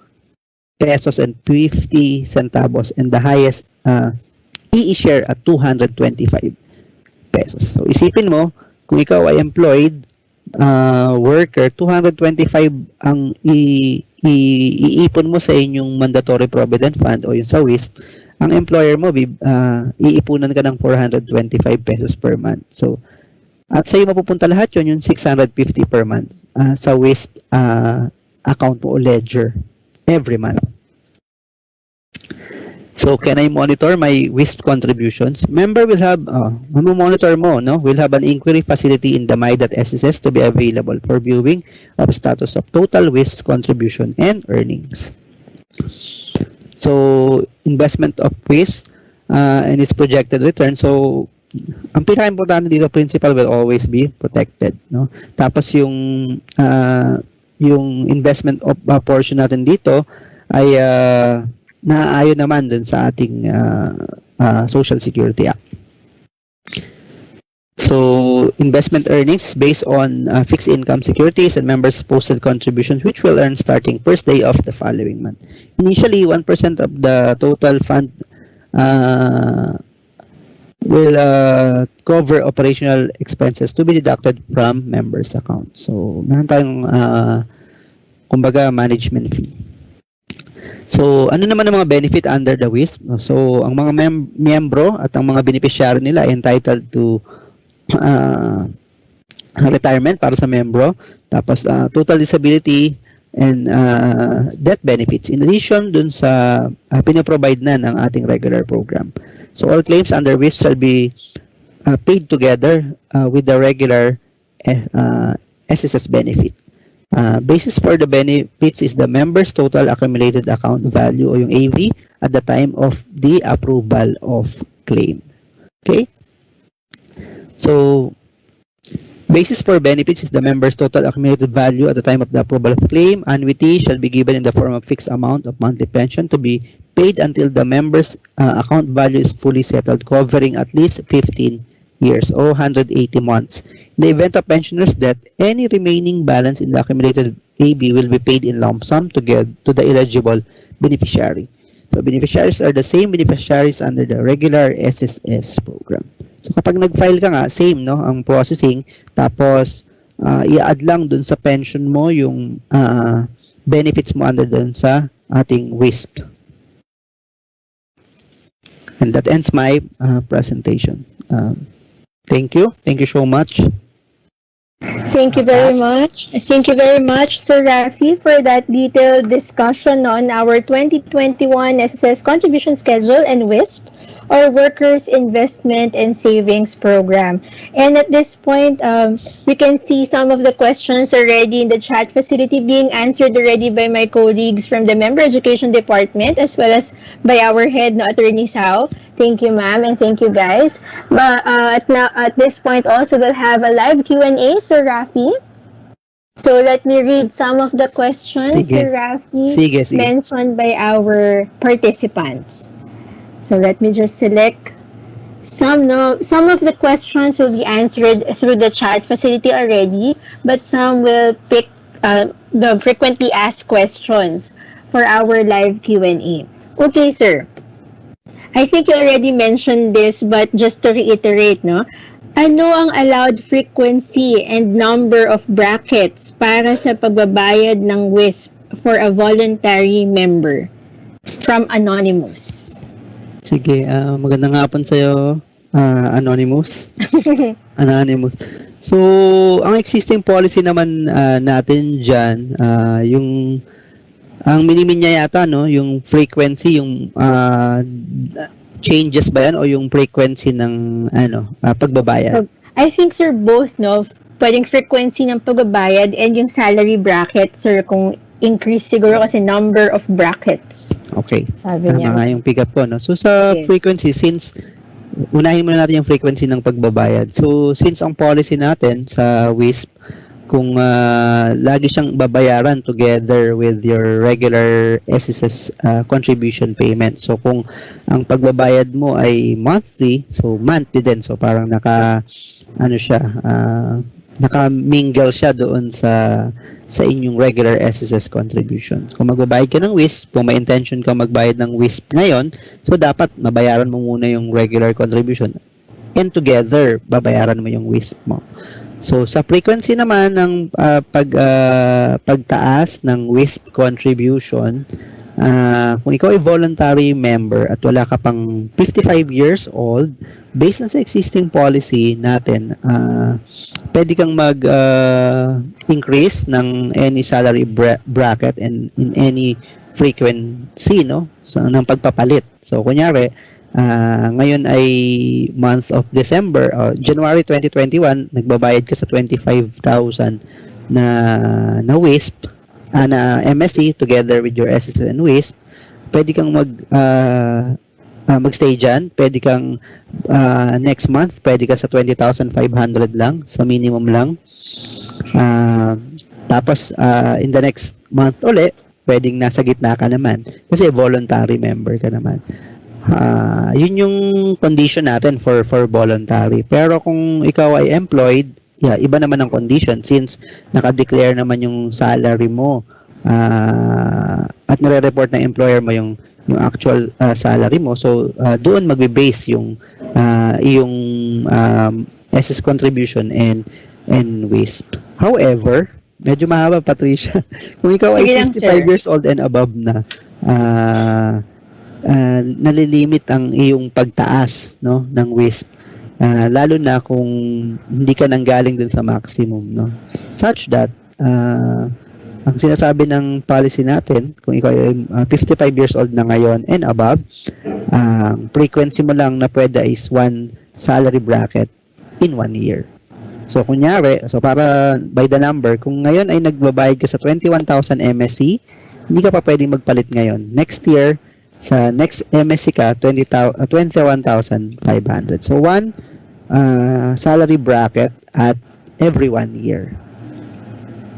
Speaker 4: pesos and 50 centavos and the highest EE share at 225 pesos. So isipin mo, kung ikaw ay employed worker, 225 ang iipon mo sa inyong mandatory provident fund o yung sa WISP, ang employer mo, iipunan ka ng 425 pesos per month. So, at sa'yo mapupunta lahat yun, yung 650 per month sa WISP account mo o ledger every month. So, can I monitor my WISP contributions? Member will have, monitor mo, no? Will have an inquiry facility in the my.sss to be available for viewing of status of total WISP contribution and earnings. So, investment of WISP and its projected return. So, ang pinaka-importante dito, principal will always be protected, no? Tapos yung investment of portion natin dito ay naaayon naman dun sa ating Social Security Act. So, investment earnings based on fixed income securities and members' posted contributions which will earn starting first day of the following month. Initially, 1% of the total fund will cover operational expenses to be deducted from members' account. So, meron tayong kumbaga management fee. So, ano naman ang mga benefit under the WISP? So, ang mga miyembro at ang mga beneficiary nila ay entitled to retirement para sa miyembro, tapos total disability and death benefits. In addition dun sa pinoprovide na ng ating regular program. So, all claims under WISP shall be paid together with the regular SSS benefit. Basis for the benefits is the member's total accumulated account value o yung AV at the time of the approval of claim. Okay? So, basis for benefits is the member's total accumulated value at the time of the approval of claim. Annuity shall be given in the form of fixed amount of monthly pension to be paid until the member's account value is fully settled, covering at least 15 years or 180 months. In the event of pensioner's death, any remaining balance in the accumulated AB will be paid in lump sum to the eligible beneficiary. So, beneficiaries are the same beneficiaries under the regular SSS program. So, kapag nag-file ka nga, same, no, ang processing, tapos i-add lang dun sa pension mo yung benefits mo under dun sa ating WISP. And that ends my presentation. Thank you. Thank you so much.
Speaker 3: Thank you very much. Thank you very much, Sir Rafi, for that detailed discussion on our 2021 SSS contribution schedule and WISP, or Workers Investment and Savings Program. And at this point, we can see some of the questions already in the chat facility being answered already by my colleagues from the Member Education Department as well as by our head, no, Attorney Sao. Thank you, ma'am, and thank you, guys. But at this point also, we'll have a live Q&A, Sir Rafi. So let me read some of the questions, Sir Rafi, mentioned by our participants. So let me just select some. No, some of the questions will be answered through the chat facility already, but some will pick the frequently asked questions for our live Q&A. Okay, sir. I think you already mentioned this, but just to reiterate, no? Ano ang allowed frequency and number of brackets para sa pagbabayad ng WISP for a voluntary member? From Anonymous.
Speaker 4: Sige, magandang hapon sa'yo, Anonymous. Anonymous. So, ang existing policy naman natin dyan, ang minimin niya yata, no, yung frequency, yung changes ba yan o yung frequency ng pagbabayad?
Speaker 3: I think, sir, both, no? Pwedeng frequency ng pagbabayad and yung salary bracket, sir, kung increase siguro kasi number of brackets.
Speaker 4: Okay.
Speaker 3: Sabi niya.
Speaker 4: Tama nga yung pick up ko, no? So, sa frequency, since unahin muna natin yung frequency ng pagbabayad. So, since ang policy natin sa WISP, kung lagi siyang babayaran together with your regular SSS contribution payment. So, kung ang pagbabayad mo ay monthly, so monthly din. So, parang naka-mingle siya doon sa inyong regular SSS contribution. Kung magbabayad ka ng WISP, kung may intention ka magbayad ng WISP ngayon, so dapat mabayaran mo muna yung regular contribution and together, babayaran mo yung WISP mo. So, sa frequency naman ng pagtaas ng WISP contribution, Kung ikaw ay voluntary member at wala ka pang 55 years old, based on sa existing policy natin, pwede kang mag-increase ng any salary bracket and in any frequency, no? So, ng pagpapalit. So, kunyari, ngayon ay month of December, January 2021, nagbabayad ka sa 25,000 na WISP, na MSC together with your SSS and WISP, pwede kang magstay dyan, pwede kang next month, pwede ka sa 20,500 lang, sa minimum lang. Tapos, in the next month uli, pwedeng nasa gitna ka naman, kasi voluntary member ka naman. Yun yung condition natin for voluntary. Pero kung ikaw ay employed, iba naman ang condition since naka-declare naman yung salary mo at nire-report ng employer mo yung actual salary mo. So, doon magbe-base yung SS contribution and WISP. However, medyo mahaba, Patricia. Kung ikaw
Speaker 3: Sige
Speaker 4: ay
Speaker 3: lang,
Speaker 4: 55
Speaker 3: sir.
Speaker 4: years old and above na, nalilimit ang iyong pagtaas, no, ng WISP. Lalo na kung hindi ka nanggaling dun sa maximum, no, such that ang sinasabi ng policy natin, kung ikaw ay 55 years old na ngayon and above, frequency mo lang na pwede is one salary bracket in 1 year. So kunyari, so para by the number, kung ngayon ay nagbabayad ka sa 21,000 MSC, hindi ka pa pwedeng magpalit ngayon. Next year, sa next MSC ka, 21,500. So, one salary bracket at every 1 year.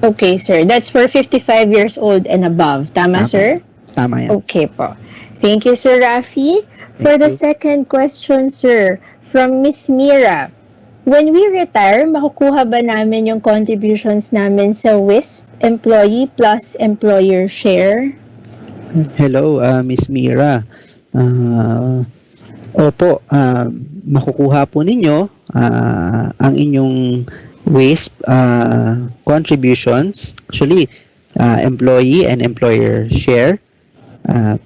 Speaker 3: Okay, sir. That's for 55 years old and above. Tama, sir?
Speaker 4: Tama yan.
Speaker 3: Okay po. Thank you, Sir Rafi. For
Speaker 4: Thank
Speaker 3: the
Speaker 4: you.
Speaker 3: second question, sir, from Miss Mira, when we retire, makukuha ba namin yung contributions namin sa WISP, employee plus employer share?
Speaker 4: Hello, Miss Mira. Opo, makukuha po ninyo ang inyong WISP contributions, actually, employee and employer share,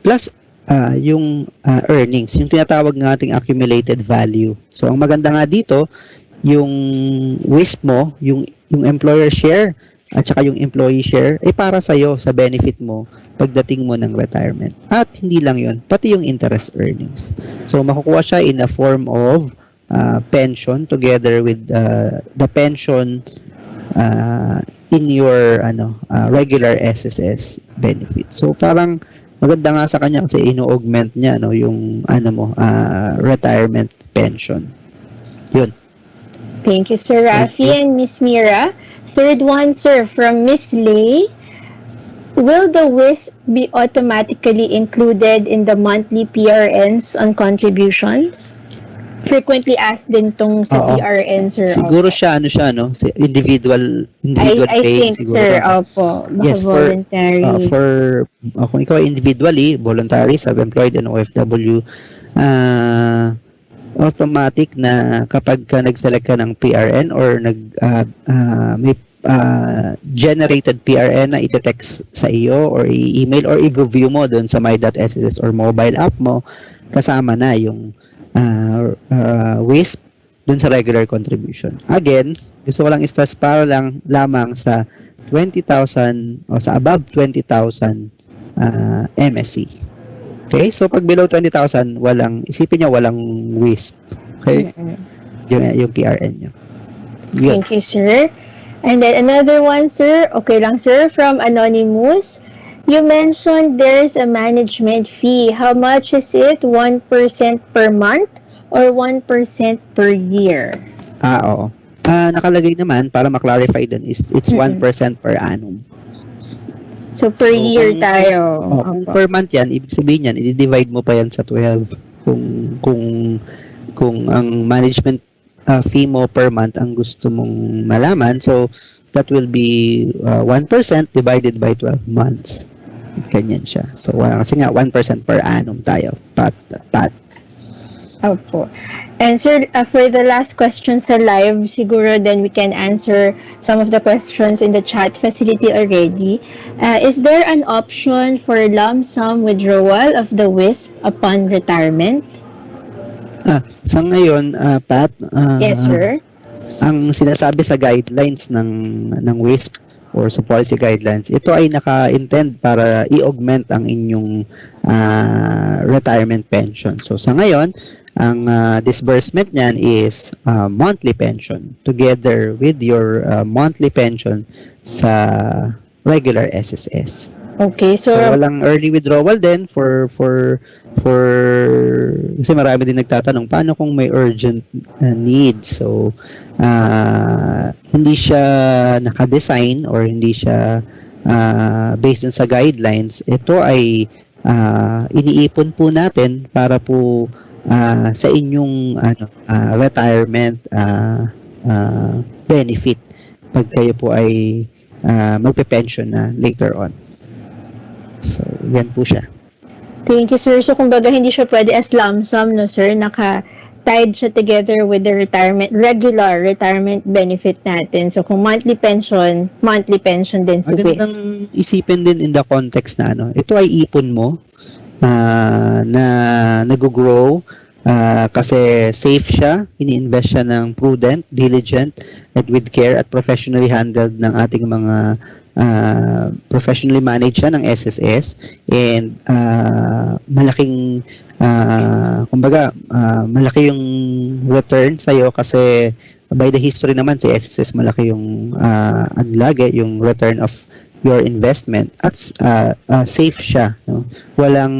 Speaker 4: plus yung earnings, yung tinatawag nating accumulated value. So, ang maganda nga dito, yung WISP mo, yung employer share, at saka yung employee share, ay para sa'yo, sa benefit mo, pagdating mo ng retirement. At hindi lang yun, pati yung interest earnings. So, makukuha siya in a form of pension together with the pension in your regular SSS benefit. So, parang maganda nga sa kanya kasi ino-augment niya yung retirement pension. Yun.
Speaker 3: Thank you, Sir Rafi and Miss Mira. Third one, sir, from Miss Lay. Will the WISP be automatically included in the monthly PRNs on contributions? Frequently asked din tong sa
Speaker 4: Oo.
Speaker 3: PRN, sir.
Speaker 4: Siguro siya, individual
Speaker 3: I
Speaker 4: pay.
Speaker 3: think,
Speaker 4: siguro
Speaker 3: sir,
Speaker 4: to.
Speaker 3: opo. Baka
Speaker 4: Yes,
Speaker 3: voluntary.
Speaker 4: kung ikaw ay individually, voluntary, self-employed, and OFW, automatic na kapag ka nag-select ka ng PRN or may generated PRN na ite-text sa iyo or i-email or i-review mo doon sa my.sss or mobile app mo, kasama na yung WISP doon sa regular contribution. Again, gusto ko lang stress para lamang sa 20,000 o sa above 20,000 MSC. Okay? So, pag below 20,000, isipin nyo, walang WISP. Okay? Yung PRN nyo. Yun.
Speaker 3: Thank you, sir. And then another one, sir. Okay lang, sir, from Anonymous. You mentioned there's a management fee. How much is it? 1% per month or 1% per year?
Speaker 4: Oo. Nakalagay naman, para maklarify din, it's 1% per annum.
Speaker 3: So, per
Speaker 4: So,
Speaker 3: year tayo.
Speaker 4: Kung
Speaker 3: Opo.
Speaker 4: per month yan, ibig sabihin yan, i-divide mo pa yan sa 12. Kung ang management fee mo per month ang gusto mong malaman, so that will be 1% divided by 12 months. Ganyan siya. So, kasi nga, 1% per annum tayo. Pat.
Speaker 3: Opo. And sir, for the last question sa live, siguro then we can answer some of the questions in the chat facility already. Is there an option for lump sum withdrawal of the WISP upon retirement?
Speaker 4: Sa ngayon, Pat,
Speaker 3: Yes, sir.
Speaker 4: ang sinasabi sa guidelines ng WISP or sa policy guidelines, ito ay naka-intend para i-augment ang inyong retirement pension. So sa ngayon, ang disbursement niyan is monthly pension together with your monthly pension sa regular SSS.
Speaker 3: Okay,
Speaker 4: So walang early withdrawal din for kasi marami din nagtatanong paano kung may urgent needs. So hindi siya naka-design or hindi siya based on sa guidelines. Ito ay iniipon po natin para po sa inyong retirement benefit pag kayo po ay magpe-pension na later on. So, yan po siya.
Speaker 3: Thank you, sir. So, kumbaga, hindi siya pwede as lump sum, no, sir? Naka-tied siya together with the regular retirement benefit natin. So, kung monthly pension din si WIS.
Speaker 4: Magandang isipin din in the context na ito ay ipon mo na nag-grow kasi safe siya, ini-invest siya ng prudent, diligent, and with care at professionally handled ng ating mga professionally managed siya ng SSS and malaking malaki yung return sa'yo kasi by the history naman si SSS malaki yung lagi yung return of your investment at safe siya, no? Walang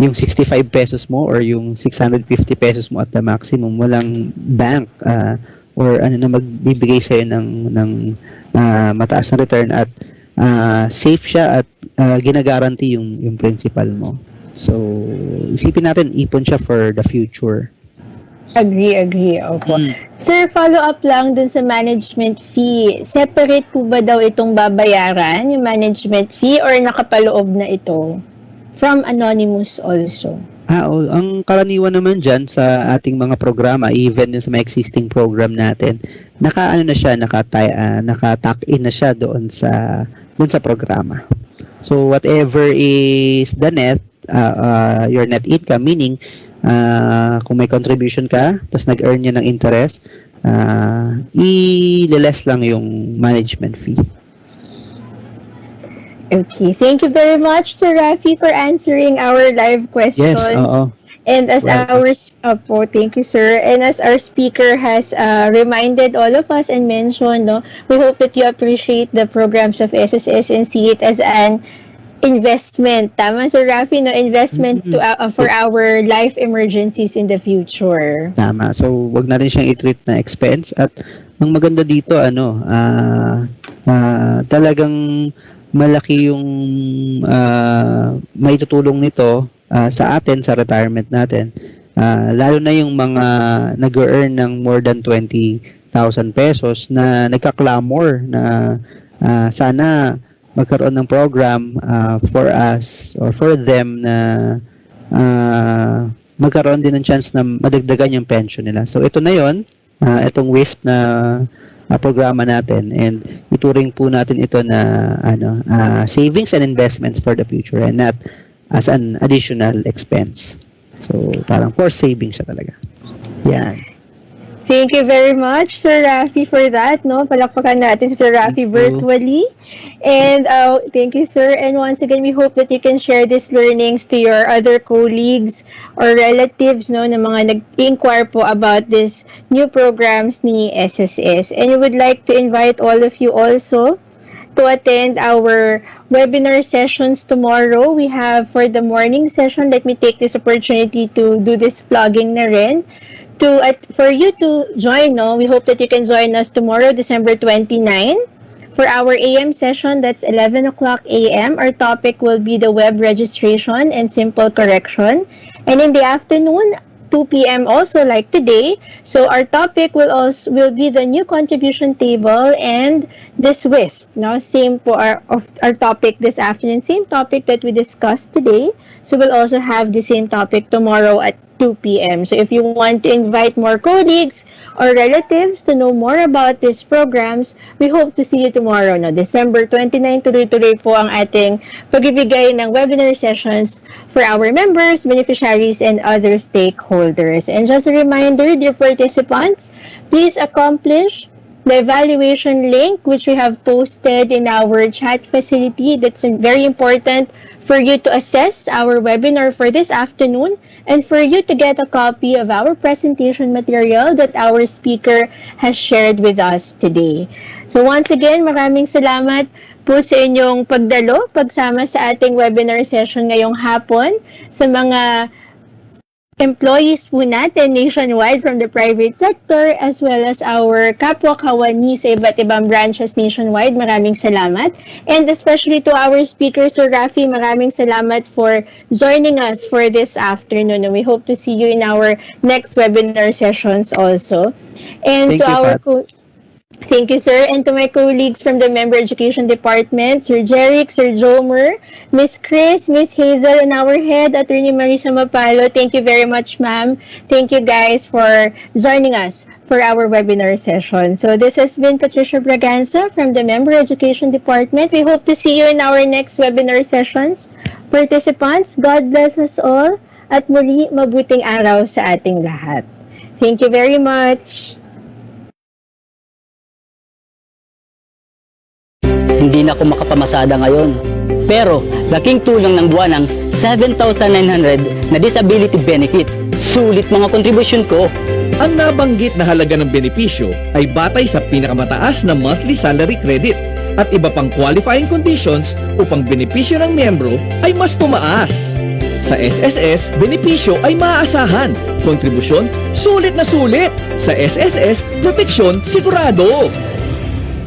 Speaker 4: yung 65 pesos mo or yung 650 pesos mo at the maximum, walang bank or na magbibigay sa'yo ng mataas na return at safe siya at ginagaranti yung principal mo. So, isipin natin, ipon siya for the future.
Speaker 3: Agree. Opo. Sir, follow up lang dun sa management fee. Separate po ba daw itong babayaran, yung management fee, or nakapaloob na ito? From Anonymous also.
Speaker 4: Ang karaniwan naman dyan sa ating mga programa, even sa mga existing program natin, naka-tuck in na siya doon sa programa. So, whatever is the net, your net income, meaning, kung may contribution ka, tapos nag-earn niya ng interest, i-less lang yung management fee.
Speaker 3: Okay, thank you very much, Sir Rafi, for answering our live questions.
Speaker 4: Yes, oo.
Speaker 3: And as thank you, sir. And as our speaker has reminded all of us and mentioned, no, we hope that you appreciate the programs of SSS and see it as an investment. Tama, Sir Rafi, no? Investment for our life emergencies in the future.
Speaker 4: Tama. So, wag na rin siyang i-treat na expense. At ang maganda dito, talagang malaki yung maitutulong nito sa atin, sa retirement natin. Lalo na yung mga nag-earn ng more than 20,000 pesos na nagka-clamor na sana magkaroon ng program for us or for them na magkaroon din ng chance na madagdagan yung pension nila. So ito na yon, itong WISP na programa natin, and ituring po natin ito na savings and investments for the future and not as an additional expense. So parang for savings siya talaga. Yan.
Speaker 3: Thank you very much, Sir Rafi, for that. No, palakpakan natin si Sir Rafi virtually. And thank you, sir. And once again, we hope that you can share these learnings to your other colleagues or relatives, no, na mga nag-inquire po about this new programs ni SSS. And we would like to invite all of you also to attend our webinar sessions tomorrow. We have for the morning session, let me take this opportunity to do this plugging na rin. For you to join, no, we hope that you can join us tomorrow, December 29, for our AM session. That's 11 o'clock AM. Our topic will be the web registration and simple correction. And in the afternoon, 2 p.m. also like today. So our topic will be the new contribution table and this WISP, no? Same po of our topic this afternoon, same topic that we discussed today. So we'll also have the same topic tomorrow at 2 p.m. So if you want to invite more colleagues or relatives to know more about these programs, we hope to see you tomorrow, no? December 29, tuloy-tuloy po ang ating pagbibigay ng webinar sessions for our members, beneficiaries, and other stakeholders. And just a reminder, dear participants, please accomplish the evaluation link which we have posted in our chat facility. That's very important for you to assess our webinar for this afternoon and for you to get a copy of our presentation material that our speaker has shared with us today. So once again, maraming salamat po sa inyong pagdalo, pagsama sa ating webinar session ngayong hapon, sa mga employees po natin nationwide from the private sector as well as our kapwa kawani sa iba't ibang branches nationwide. Maraming salamat. And especially to our speaker, Sir Rafi, maraming salamat for joining us for this afternoon. We hope to see you in our next webinar sessions also. And
Speaker 4: Thank
Speaker 3: to
Speaker 4: you,
Speaker 3: our
Speaker 4: Pat.
Speaker 3: Thank you, sir. And to my colleagues from the Member Education Department, Sir Jeric, Sir Jomer, Miss Chris, Miss Hazel, and our head, Attorney Marisa Mapalo. Thank you very much, ma'am. Thank you guys for joining us for our webinar session. So this has been Patricia Braganza from the Member Education Department. We hope to see you in our next webinar sessions. Participants, God bless us all at muli mabuting araw sa ating lahat. Thank you very much.
Speaker 1: Hindi na ako makapamasada ngayon. Pero, laking tulong ng buwan ng 7,900 na disability benefit. Sulit mga kontribusyon ko.
Speaker 2: Ang nabanggit na halaga ng benepisyo ay batay sa pinakamataas na monthly salary credit at iba pang qualifying conditions upang benepisyo ng miyembro ay mas tumaas. Sa SSS, benepisyo ay maaasahan. Kontribusyon, sulit na sulit. Sa SSS, proteksyon sigurado.